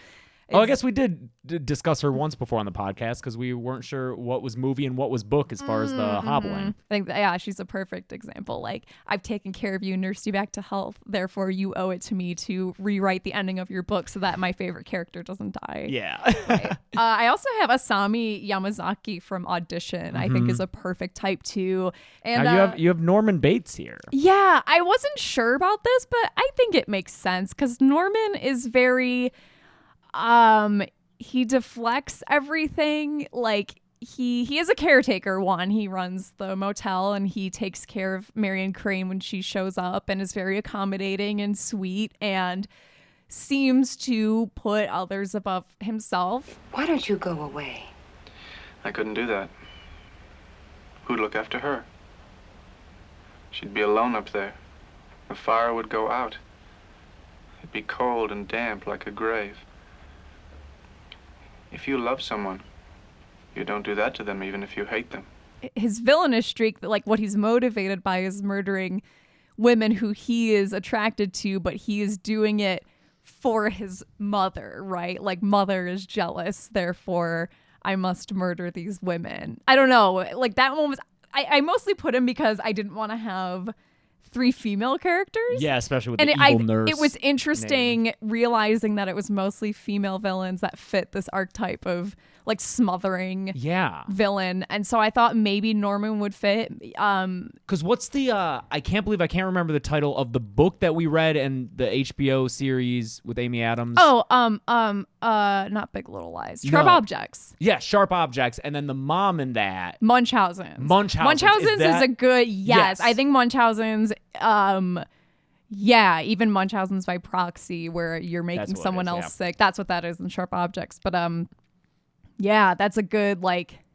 Oh, I guess we did discuss her once before on the podcast because we weren't sure what was movie and what was book as far as the hobbling.
I think she's a perfect example. Like, I've taken care of you, nursed you back to health. Therefore, you owe it to me to rewrite the ending of your book so that my favorite character doesn't die.
Yeah.
Right. I also have Asami Yamazaki from Audition. I think is a perfect type 2. And
now you have Norman Bates here.
Yeah, I wasn't sure about this, but I think it makes sense because Norman is very. He deflects everything. Like he is a caretaker. He runs the motel and he takes care of Marion Crane when she shows up and is very accommodating and sweet and seems to put others above himself.
Why don't you go away?
I couldn't do that. Who'd look after her? She'd be alone up there. The fire would go out. It'd be cold and damp like a grave. If you love someone, you don't do that to them even if you hate them.
His villainous streak, like what he's motivated by is murdering women who he is attracted to, but he is doing it for his mother, right? Like mother is jealous, therefore I must murder these women. I don't know. Like that one was, I mostly put him because I didn't want to have 3 female characters.
Yeah, especially with the evil nurse.
It was interesting realizing that it was mostly female villains that fit this archetype of like smothering villain. And so I thought maybe Norman would fit.
Because what's the, I can't believe I can't remember the title of the book that we read and the HBO series with Amy Adams.
Oh, not Big Little Lies. Sharp Objects.
Yeah, Sharp Objects. And then the mom in that.
Munchausen's.
Munchausen's
is a good, yes. I think Munchausen's, even Munchausen's by proxy where you're making someone else sick. That's what that is in Sharp Objects. But, that's a good,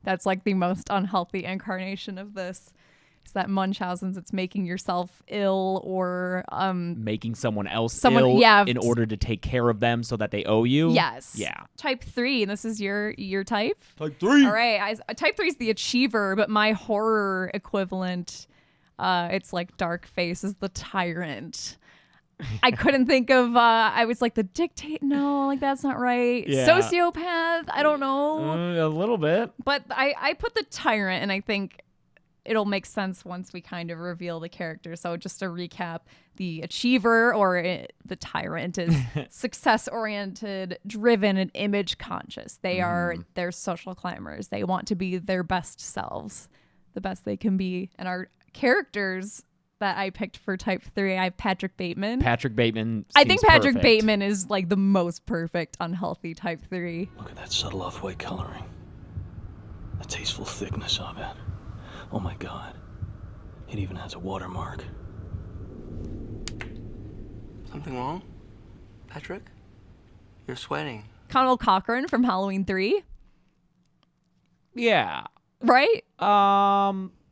that's like the most unhealthy incarnation of this. It's that Munchausen's, it's making yourself ill or
making someone else ill in order to take care of them so that they owe you.
Yes.
Yeah.
Type 3, and this is your type?
Type 3.
All right. Type 3 is the achiever, but my horror equivalent, it's like dark face is the tyrant. I couldn't think of, I was like the dictate. No, like that's not right.
Yeah.
Sociopath. I don't know.
A little bit.
But I put the tyrant, and I think it'll make sense once we kind of reveal the character. So just to recap, the achiever the tyrant is success-oriented, driven, and image-conscious. They're social climbers. They want to be their best selves, the best they can be. And our characters that I picked for type 3, I have Patrick Bateman.
I
think Patrick Bateman is like the most perfect unhealthy type 3.
Look at that subtle off-white coloring. The tasteful thickness of it. Oh my God. It even has a watermark.
Something wrong? Patrick? You're sweating.
Connell Cochran from Halloween 3.
Yeah.
Right?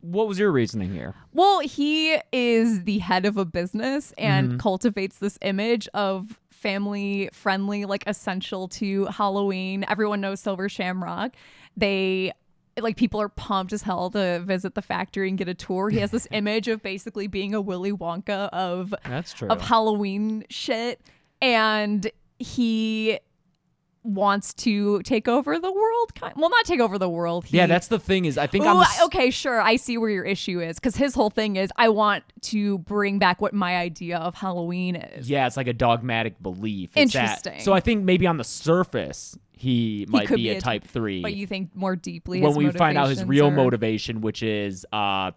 What was your reasoning here?
Well, he is the head of a business and cultivates this image of family friendly, like essential to Halloween. Everyone knows Silver Shamrock. People are pumped as hell to visit the factory and get a tour. He has this image of basically being a Willy Wonka of
That's true.
of Halloween shit. And he wants to take over the world. Well, not take over the world.
Yeah, that's the thing is I think
okay, sure. I see where your issue is because his whole thing is I want to bring back what my idea of Halloween is.
Yeah, it's like a dogmatic belief. It's
Interesting.
So I think maybe on the surface he might be a type 3.
But you think more deeply
when we find out his real
motivation,
motivation, which is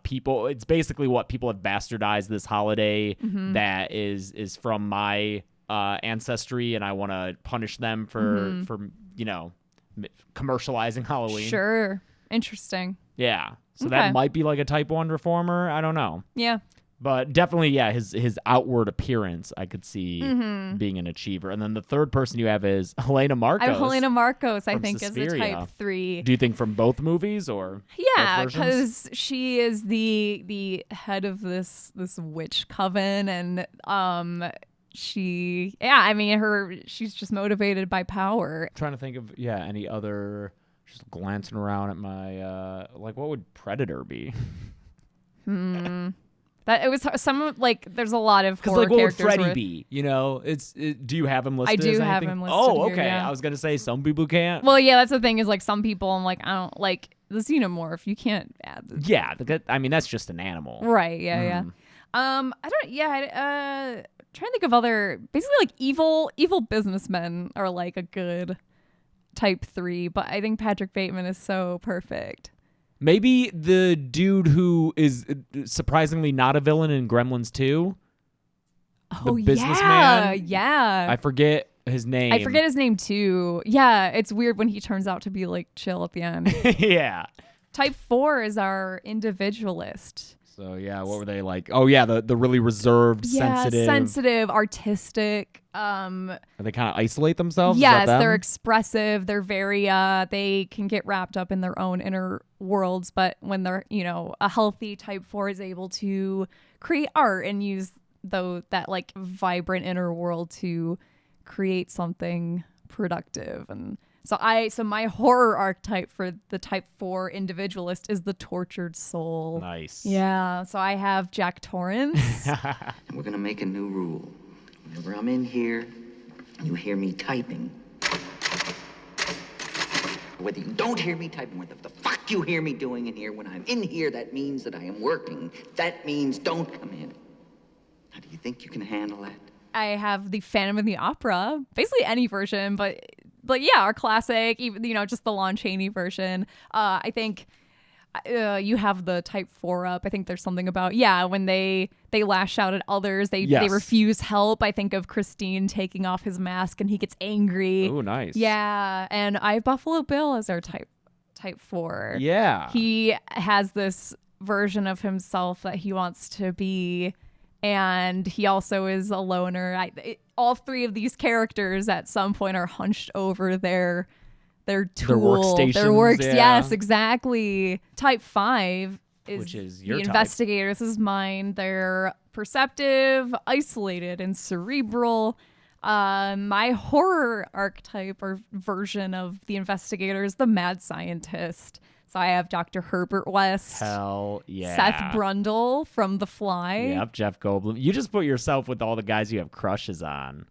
people, it's basically what people have bastardized this holiday that is from my ancestry, and I want to punish them for commercializing Halloween.
Sure. Interesting.
Yeah. So
Okay.
that might be like a type 1 reformer. I don't know.
Yeah.
But definitely, yeah, his outward appearance, I could see being an achiever. And then the third person you have is Helena Marcos.
I have Helena Marcos, I think,
Suspiria.
is a type 3.
Do you think from both movies or
Yeah,
both versions?
because she is the head of this witch coven, and she's just motivated by power.
Trying to think of any other. Just glancing around at my what would Predator be?
That it was some like there's a lot of horror
Because what would
characters.
Freddy be? You know, do you have him listed?
I do
as
have
anything?
him listed
Oh,
here,
okay.
yeah.
I was gonna say some people can't.
Well, yeah, that's the thing is like some people I'm like I don't like the xenomorph. You can't add the
Yeah, that's just an animal.
right. Yeah. I don't. Yeah. Trying to think of other basically like evil businessmen are like a good type 3, but I think Patrick Bateman is so perfect.
Maybe the dude who is surprisingly not a villain in Gremlins 2. The businessman.
Yeah.
I forget his name.
I forget his name too. Yeah, it's weird when he turns out to be like chill at the end.
Yeah.
Type 4 is our individualist.
So yeah, what were they like? Oh yeah, the really reserved,
sensitive, artistic.
They kind of isolate themselves.
Yes,
Is that them?
they're expressive. They're very they can get wrapped up in their own inner worlds, but when they're, a healthy type 4 is able to create art and use that like vibrant inner world to create something productive. And so my horror archetype for the type 4 individualist is the tortured soul.
Nice.
Yeah, so I have Jack Torrance.
And we're gonna make a new rule. Whenever I'm in here, you hear me typing. Whether you don't hear me typing, what the fuck you hear me doing in here, when I'm in here, that means that I am working. That means don't come in. Now, do you think you can handle that?
I have the Phantom of the Opera, basically any version, but yeah, our classic, even just the Lon Chaney version. I think you have the type 4 up. I think there's something about when they lash out at others, they refuse help. I think of Christine taking off his mask and he gets angry.
Oh, nice.
Yeah, and I have Buffalo Bill as our type 4.
Yeah.
He has this version of himself that he wants to be. And he also is a loner. All three of these characters at some point are hunched over their tool, their works.
Yeah.
Yes, exactly. Type 5
Which is your
the
type.
investigator. This is mine. They're perceptive, isolated, and cerebral. My horror archetype or version of the investigator is the mad scientist. So I have Dr. Herbert West.
Hell yeah.
Seth Brundle from The Fly.
Yep, Jeff Goldblum. You just put yourself with all the guys you have crushes on.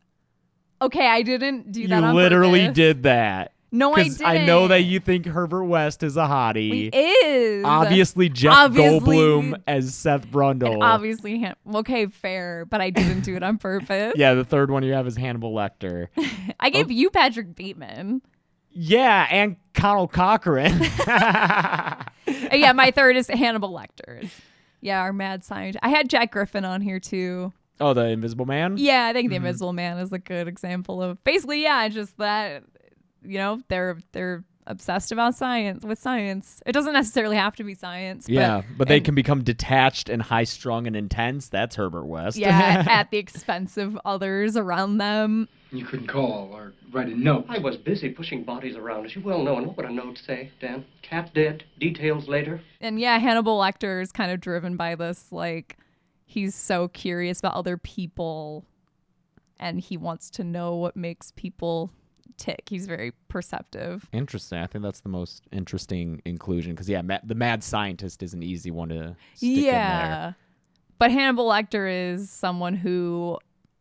Okay, I didn't do that on
You literally
purpose.
did that.
No, I didn't.
I know that you think Herbert West is a hottie.
He is.
Obviously, Jeff Goldblum as Seth Brundle.
And obviously, okay, fair, but I didn't do it on purpose.
Yeah, the third one you have is Hannibal Lecter.
I gave you Patrick Bateman.
Yeah, and Connell Cochran.
Yeah, my third is Hannibal Lecter. Yeah, our mad scientist. I had Jack Griffin on here too.
Oh, the Invisible Man?
Yeah, I think the Invisible Man is a good example of basically, just that, they're obsessed about science. It doesn't necessarily have to be science.
But they can become detached and high-strung and intense. That's Herbert West.
Yeah, at the expense of others around them.
You couldn't call or write a note.
I was busy pushing bodies around, as you well know. And what would a note say, Dan? Cat dead, details later.
And Hannibal Lecter is kind of driven by this, like, he's so curious about other people and he wants to know what makes people tick. He's very perceptive.
Interesting. I think that's the most interesting inclusion because, the mad scientist is an easy one to stick in there.
But Hannibal Lecter is someone who,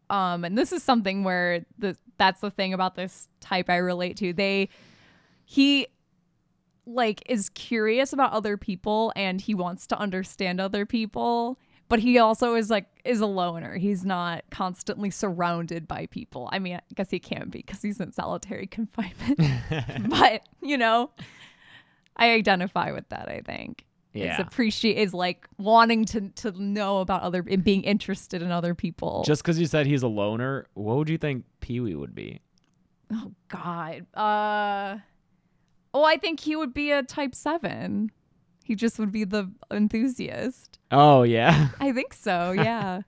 and this is something where That's the thing about this type I relate to. He like is curious about other people and he wants to understand other people, but he also is a loner. He's not constantly surrounded by people. I mean, I guess he can't be because he's in solitary confinement. But, I identify with that, I think.
Yeah.
Is like wanting to know about and being interested in other people.
Just because you said he's a loner, what would you think Pee-wee would be?
Oh, God. I think he would be a type 7. He just would be the enthusiast.
Oh, yeah.
I think so, yeah.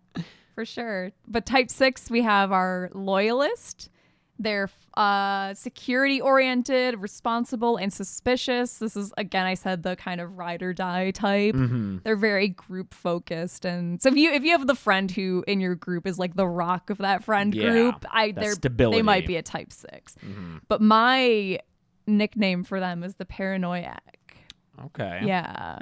For sure. But type 6, we have our loyalist. They're security-oriented, responsible, and suspicious. This is, again, I said the kind of ride or die type.
Mm-hmm.
They're very group-focused. And so if you have the friend who in your group is like the rock of that friend group,
stability.
They might be a type 6.
Mm-hmm.
But my nickname for them is the paranoiac.
Okay.
Yeah.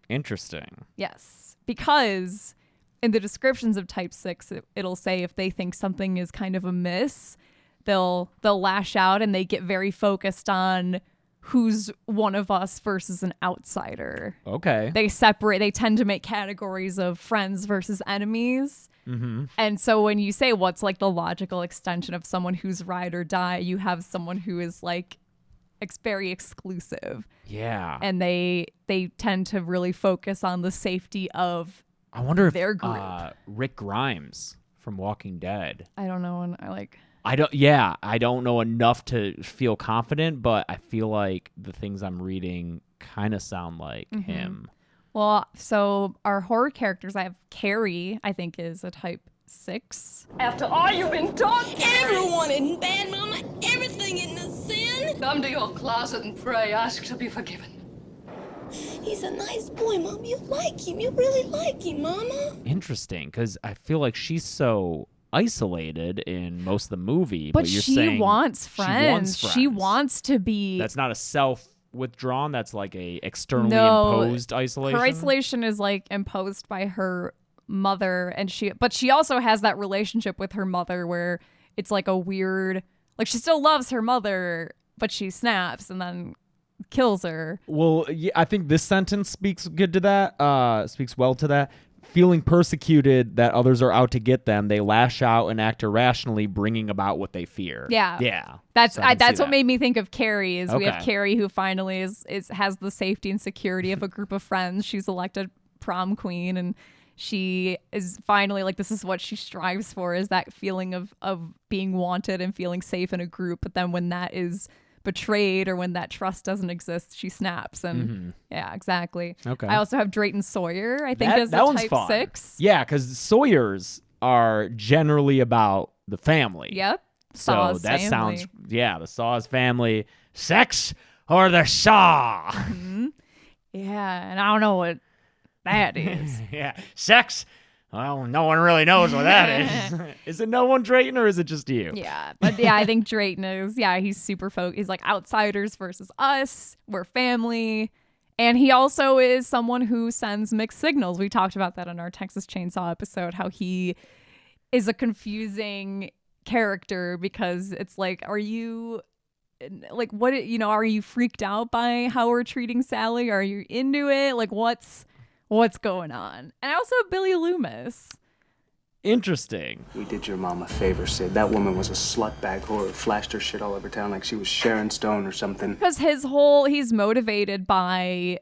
Interesting.
Yes. Because in the descriptions of type 6, it'll say if they think something is kind of amiss, they'll lash out and they get very focused on who's one of us versus an outsider.
Okay.
They tend to make categories of friends versus enemies.
Mm-hmm.
And so when you say what's like the logical extension of someone who's ride or die, you have someone who is like very exclusive.
Yeah.
And they tend to really focus on the safety of
I wonder if
their group.
Rick Grimes from Walking Dead.
I don't know.
I don't know enough to feel confident, but I feel like the things I'm reading kind of sound like him.
Well, so our horror characters, I have Carrie, I think is a type 6.
After all you've been taught,
Everyone isn't bad, Mama. Everything isn't a sin.
Come to your closet and pray. Ask to be forgiven.
He's a nice boy, Mom. You like him. You really like him, Mama.
Interesting, because I feel like she's so isolated in most of the movie.
But
you're
she
saying
wants friends. She wants to be.
That's not a self-withdrawn. That's like a externally imposed isolation.
Her isolation is like imposed by her mother, but she also has that relationship with her mother where it's like a weird, like she still loves her mother, but she snaps and then kills her.
Well, yeah, I think this sentence speaks good to that. Speaks well to that. Feeling persecuted that others are out to get them, they lash out and act irrationally, bringing about what they fear.
Yeah. That's what made me think of Carrie. We have Carrie who finally has the safety and security of a group of friends. She's elected prom queen, and she is finally like, this is what she strives for, is that feeling of being wanted and feeling safe in a group. But then when that is betrayed or when that trust doesn't exist, she snaps. And yeah, exactly.
Okay.
I also have Drayton Sawyer, I think, as a type 6.
Yeah, because Sawyers are generally about the family.
Yep.
So that sounds, the Saws family. Sex or the Saw?
Yeah, and I don't know what that is.
Yeah, sex. Well, no one really knows what that is. Is it no one, Drayton, or is it just you?
Yeah, but yeah, I think Drayton is, he's super focused. He's like outsiders versus us. We're family. And he also is someone who sends mixed signals. We talked about that in our Texas Chainsaw episode, how he is a confusing character because it's like, are you like, what, are you freaked out by how we're treating Sally? Are you into it? Like, what's going on? And I also have Billy Loomis.
Interesting.
We did your mom a favor, Sid. That woman was a slutbag whore who flashed her shit all over town like she was Sharon Stone or something.
Because he's motivated by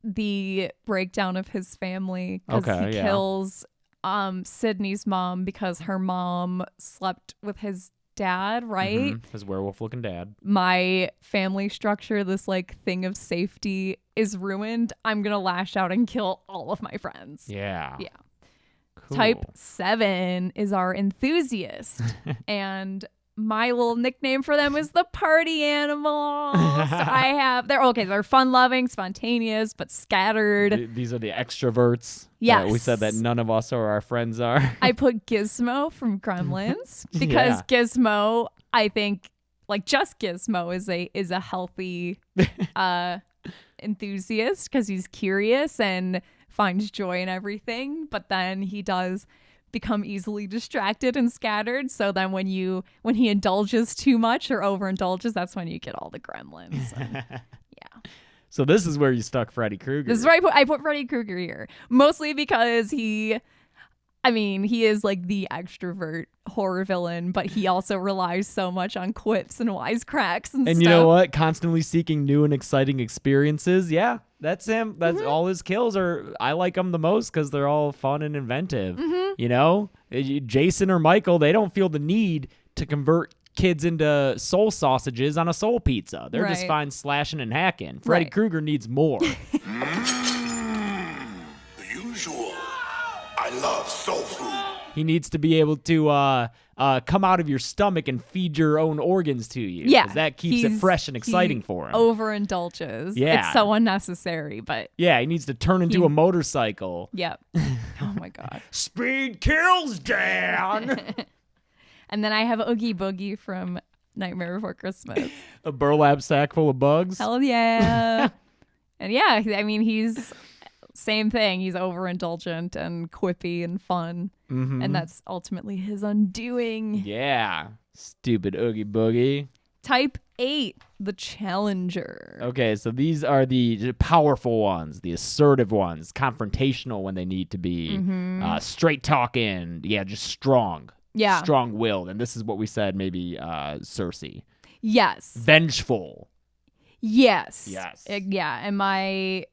the breakdown of his family. Because he kills Sydney's mom because her mom slept with his dad, right?
His werewolf-looking dad.
My family structure, this like thing of safety, is ruined. I'm gonna lash out and kill all of my friends.
Yeah. Cool.
Type 7 is our enthusiast. And my little nickname for them is the party animals. They're fun-loving, spontaneous, but scattered.
These are the extroverts.
Yes.
We said that none of us or our friends are.
I put Gizmo from Gremlins because Gizmo, I think, like just Gizmo is a healthy enthusiast because he's curious and finds joy in everything. But then he does become easily distracted and scattered. So then when he indulges too much or overindulges, that's when you get all the gremlins. Yeah.
So this is where you stuck Freddy Krueger.
This is where I put Freddy Krueger here. Mostly because he is like the extrovert horror villain, but he also relies so much on quips and wisecracks and stuff.
And you know what? Constantly seeking new and exciting experiences. Yeah, that's him. That's all his kills are. I like them the most because they're all fun and inventive. You know, Jason or Michael, they don't feel the need to convert kids into soul sausages on a soul pizza. They're just fine slashing and hacking. Freddy Krueger needs more.
The usual. I love soul food.
He needs to be able to come out of your stomach and feed your own organs to you.
Yeah.
'Cause that keeps it fresh and exciting for him.
Overindulges.
Yeah.
It's so unnecessary, but
Yeah, he needs to turn into a motorcycle.
yep. Oh my God.
Speed kills, Dan.
And then I have Oogie Boogie from Nightmare Before Christmas.
A burlap sack full of bugs.
Hell yeah. And yeah, I mean, he's same thing. He's overindulgent and quippy and fun. And that's ultimately his undoing.
Yeah. Stupid Oogie Boogie.
Type 8, the Challenger.
Okay, so these are the powerful ones, the assertive ones, confrontational when they need to be, straight talking. Yeah, just strong.
Yeah.
Strong-willed. And this is what we said, maybe Cersei.
Yes.
Vengeful.
Yes.
Yes.
Yeah, and my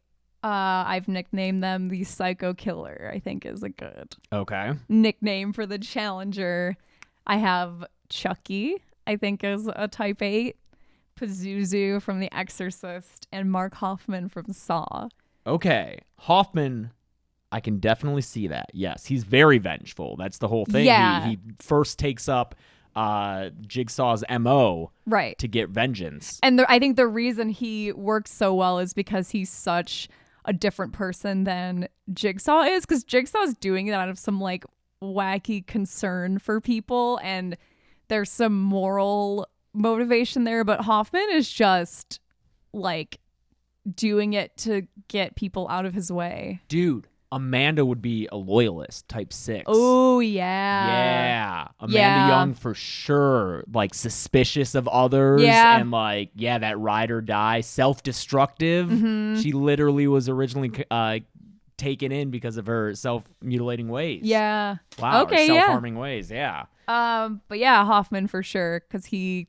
I've nicknamed them the Psycho Killer, I think is a good nickname for the Challenger. I have Chucky, I think is a type 8, Pazuzu from The Exorcist, and Mark Hoffman from Saw.
Okay. Hoffman, I can definitely see that. Yes, he's very vengeful. That's the whole thing.
Yeah.
He first takes up Jigsaw's MO to get vengeance.
And I think the reason he works so well is because he's such a different person than Jigsaw is, because Jigsaw's doing it out of some like wacky concern for people, and there's some moral motivation there, but Hoffman is just like doing it to get people out of his way.
Dude, Amanda would be a loyalist, type 6.
Oh, yeah.
Yeah. Amanda Young for sure. Like, suspicious of others.
Yeah.
And, like, that ride or die. Self-destructive. She literally was originally taken in because of her self-mutilating ways.
Yeah.
Wow.
Okay,
self-harming ways. Yeah.
But yeah, Hoffman for sure, because he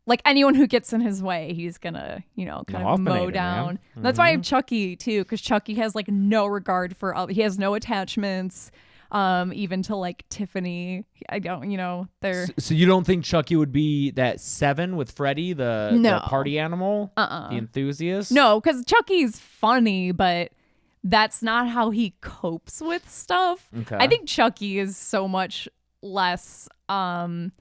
like anyone who gets in his way, he's gonna, kind of mow down. That's why I have Chucky too, because Chucky has like no regard for he has no attachments, even to like Tiffany. I don't, they're.
So you don't think Chucky would be that 7 with Freddy, the party animal, the enthusiast?
No, because Chucky's funny, but that's not how he copes with stuff.
Okay.
I think Chucky is so much less. I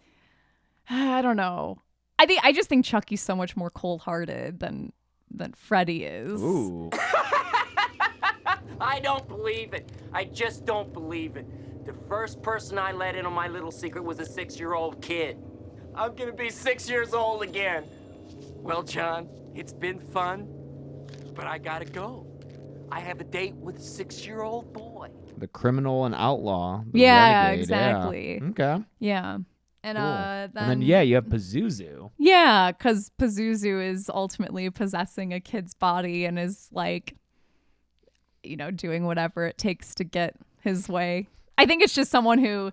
don't know. I just think Chucky's so much more cold-hearted than Freddy is.
Ooh.
I don't believe it. I just don't believe it. The first person I let in on my little secret was a 6-year-old kid. I'm gonna be 6 years old again. Well, John, it's been fun, but I gotta go. I have a date with a 6-year-old boy.
The criminal and outlaw. The renegade.
Exactly.
Yeah. Okay.
Yeah. And
cool. Then you have Pazuzu.
Yeah, because Pazuzu is ultimately possessing a kid's body and is like, doing whatever it takes to get his way. I think it's just someone who,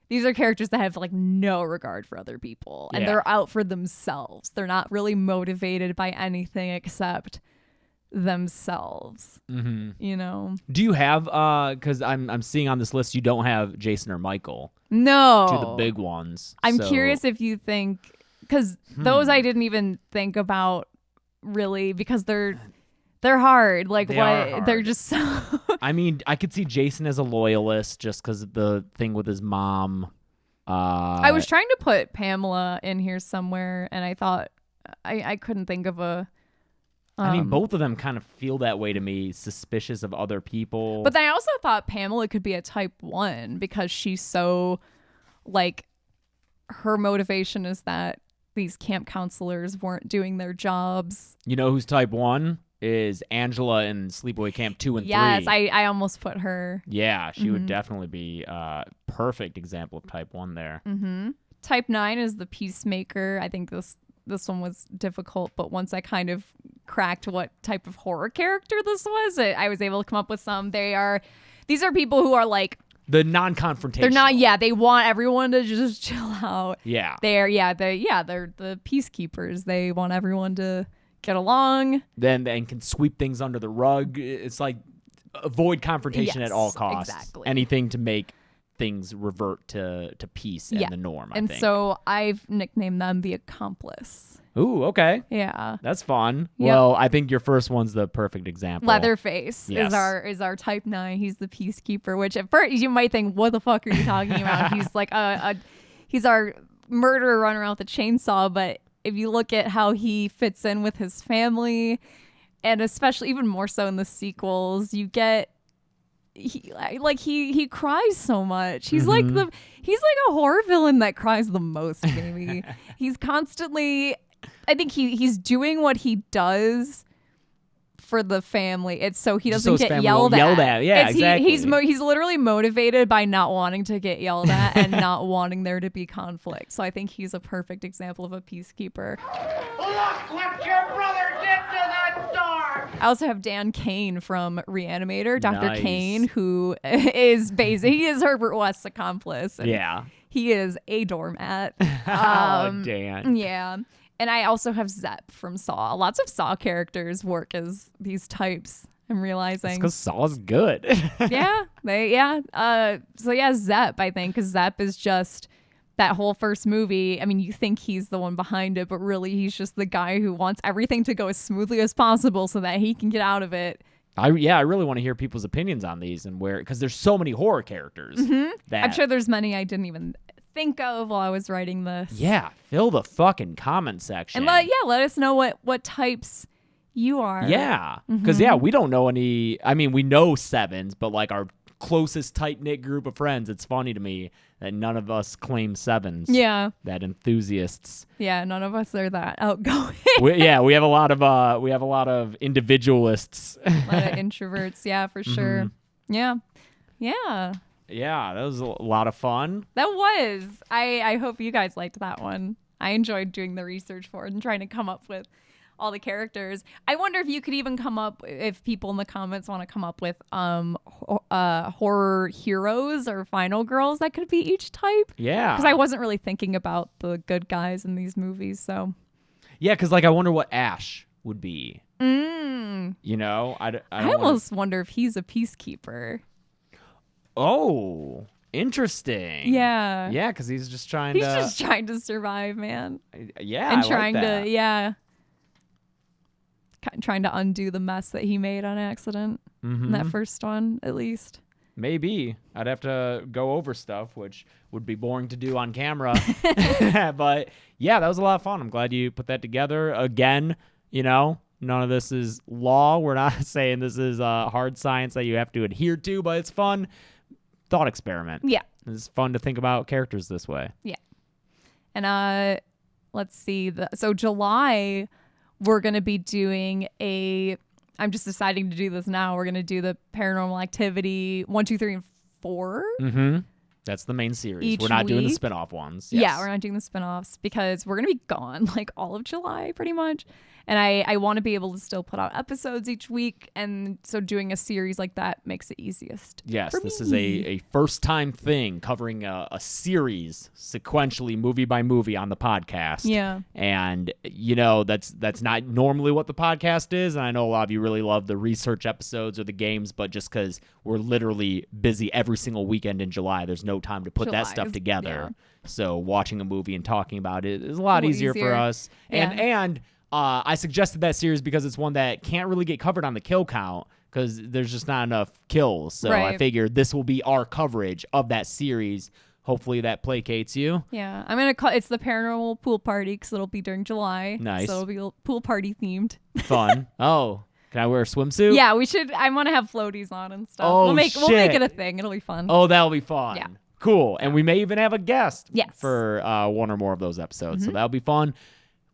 these are characters that have like no regard for other people, and they're out for themselves. They're not really motivated by anything except themselves.
Do
you
have because I'm seeing on this list you don't have Jason or Michael?
No.
Two of the big ones.
I'm curious if you think, because those I didn't even think about really, because they're hard. Like they're just so
I mean, I could see Jason as a loyalist just because of the thing with his mom.
I was trying to put Pamela in here somewhere, and I thought I couldn't think of a.
I mean, both of them kind of feel that way to me, suspicious of other people.
But then I also thought Pamela could be a type 1 because she's so, like, her motivation is that these camp counselors weren't doing their jobs.
You know who's type 1? is Angela in Sleepaway Camp 2 and 3.
Yes, I almost put her.
Yeah, she would definitely be a perfect example of type 1 there.
Mm-hmm. Type 9 is the peacemaker. I think this one was difficult, but once I kind of cracked what type of horror character this was, I was able to come up with some. These are people who are like
the non-confrontational.
They're not. Yeah, they want everyone to just chill out.
Yeah.
They're the peacekeepers. They want everyone to get along.
Then can sweep things under the rug. It's like avoid confrontation at all costs.
Exactly.
Anything to make things revert to peace and the norm. I think.
So I've nicknamed them the accomplice.
Ooh, okay.
Yeah.
That's fun.
Yep.
Well, I think your first one's the perfect example.
Leatherface is our type 9. He's the peacekeeper, which at first you might think, what the fuck are you talking about? He's like he's our murderer running around with a chainsaw, but if you look at how he fits in with his family, and especially even more so in the sequels, you get he cries so much. He's like a horror villain that cries the most, maybe. He's constantly, I think he's doing what he does for the family. It's so he doesn't get yelled at.
Yeah, exactly.
He's literally motivated by not wanting to get yelled at and not wanting there to be conflict. So I think he's a perfect example of a peacekeeper.
Look what your brother did to that star!
I also have Dan Kane from Reanimator, Dr.
Nice.
Kane, who is he is Herbert West's accomplice.
Yeah.
He is a doormat.
Dan.
Yeah. And I also have Zepp from Saw. Lots of Saw characters work as these types, I'm realizing.
Because Saw's good.
So Zepp, I think, because Zepp is just that whole first movie. I mean, you think he's the one behind it, but really he's just the guy who wants everything to go as smoothly as possible so that he can get out of it.
I really want to hear people's opinions on these and because there's so many horror characters. That
I'm sure there's many I didn't even think of while I was writing this.
Yeah, fill the fucking comment section.
And let us know what types you are.
Yeah, because we don't know any. I mean, we know 7s, but like our closest tight-knit group of friends, it's funny to me that none of us claim 7s.
Yeah,
that enthusiasts.
Yeah, none of us are that outgoing.
we have a lot of individualists.
A lot of introverts. Yeah, for sure. Yeah.
Yeah, that was a lot of fun.
That was. I hope you guys liked that one. I enjoyed doing the research for it and trying to come up with all the characters. I wonder if you could even come up, if people in the comments want to come up with horror heroes or final girls that could be each type.
Yeah.
Because I wasn't really thinking about the good guys in these movies, so.
Yeah, because I wonder what Ash would be.
You
know?
I almost wonder if he's a peacekeeper.
Oh, interesting.
Yeah.
Yeah, because he's just trying
to survive, man.
Yeah,
and trying to trying to undo the mess that he made on accident in that first one, at least.
Maybe. I'd have to go over stuff, which would be boring to do on camera. But yeah, that was a lot of fun. I'm glad you put that together. Again, none of this is law. We're not saying this is hard science that you have to adhere to, but it's fun. Thought experiment.
Yeah.
It's fun to think about characters this way.
Yeah. And let's see. So July, we're going to be doing I'm just deciding to do this now. We're going to do the Paranormal Activity 1, 2, 3, and 4.
Mm-hmm. That's the main series. We're not doing the spin-off ones. Yes.
Yeah, we're not doing the spin-offs because we're going to be gone like all of July pretty much. And I want to be able to still put out episodes each week. And so doing a series like that makes it easiest.
Yes, this is a first-time thing covering a series sequentially, movie by movie on the podcast.
Yeah.
And, that's not normally what the podcast is. And I know a lot of you really love the research episodes or the games, but just because we're literally busy every single weekend in July, there's no time to put that stuff together. Yeah. So watching a movie and talking about it is a lot easier for us. And I suggested that series because it's one that can't really get covered on the kill count because there's just not enough kills. So I figured this will be our coverage of that series. Hopefully that placates you.
Yeah. I'm going to call it's the Paranormal Pool Party because it'll be during July.
Nice.
So it'll be pool party themed.
Fun. Oh, can I wear a swimsuit?
Yeah, we should. I want to have floaties on and stuff.
Oh,
we'll make it a thing. It'll be fun.
Oh, that'll be fun.
Yeah.
Cool. And we may even have a guest
yes.
for one or more of those episodes. So that'll be fun.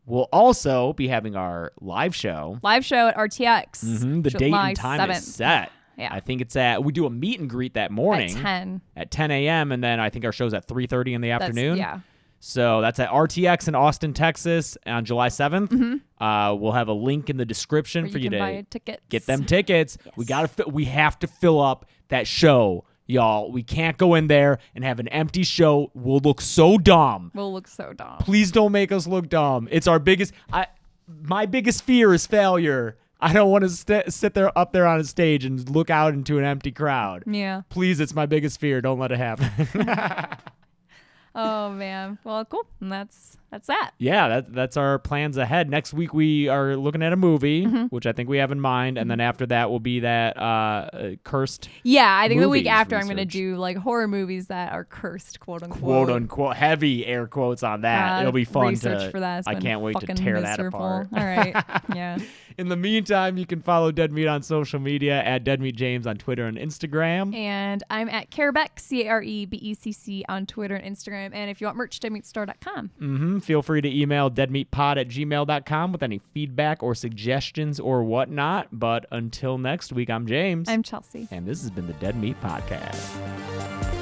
We'll also be having our live show.
Live show at RTX.
The date
July
and time
7th.
is set.
Yeah.
I think it's we do a meet and greet that morning. At 10 a.m. And then I think our show's at 3:30 in the afternoon.
Yeah.
So that's at RTX in Austin, Texas on July 7th. We'll have a link in the description for you to
buy tickets.
get them tickets. Yes. We have to fill up that show, y'all. We can't go in there and have an empty show. We'll look so dumb. Please don't make us look dumb. It's our biggest my biggest fear is failure. I don't want to sit there up there on a stage and look out into an empty crowd.
Yeah.
Please, it's my biggest fear. Don't let it happen.
Oh man. Well, cool. And that's that.
Yeah, that's our plans ahead. Next week we are looking at a movie, which I think we have in mind, and then after that will be that cursed.
Yeah, I think the week
movies
after I'm
research.
going to do like horror movies that are cursed, quote unquote.
Quote unquote, heavy air quotes on that. It'll be fun
research for that.
I can't wait to tear that apart.
All right. Yeah.
In the meantime, you can follow Dead Meat on social media at Dead Meat James on Twitter and Instagram.
And I'm at Carebeck, CareBecc on Twitter and Instagram. And if you want merch, deadmeatstore.com.
Feel free to email deadmeatpod@gmail.com with any feedback or suggestions or whatnot. But until next week, I'm James.
I'm Chelsea.
And this has been the Dead Meat Podcast.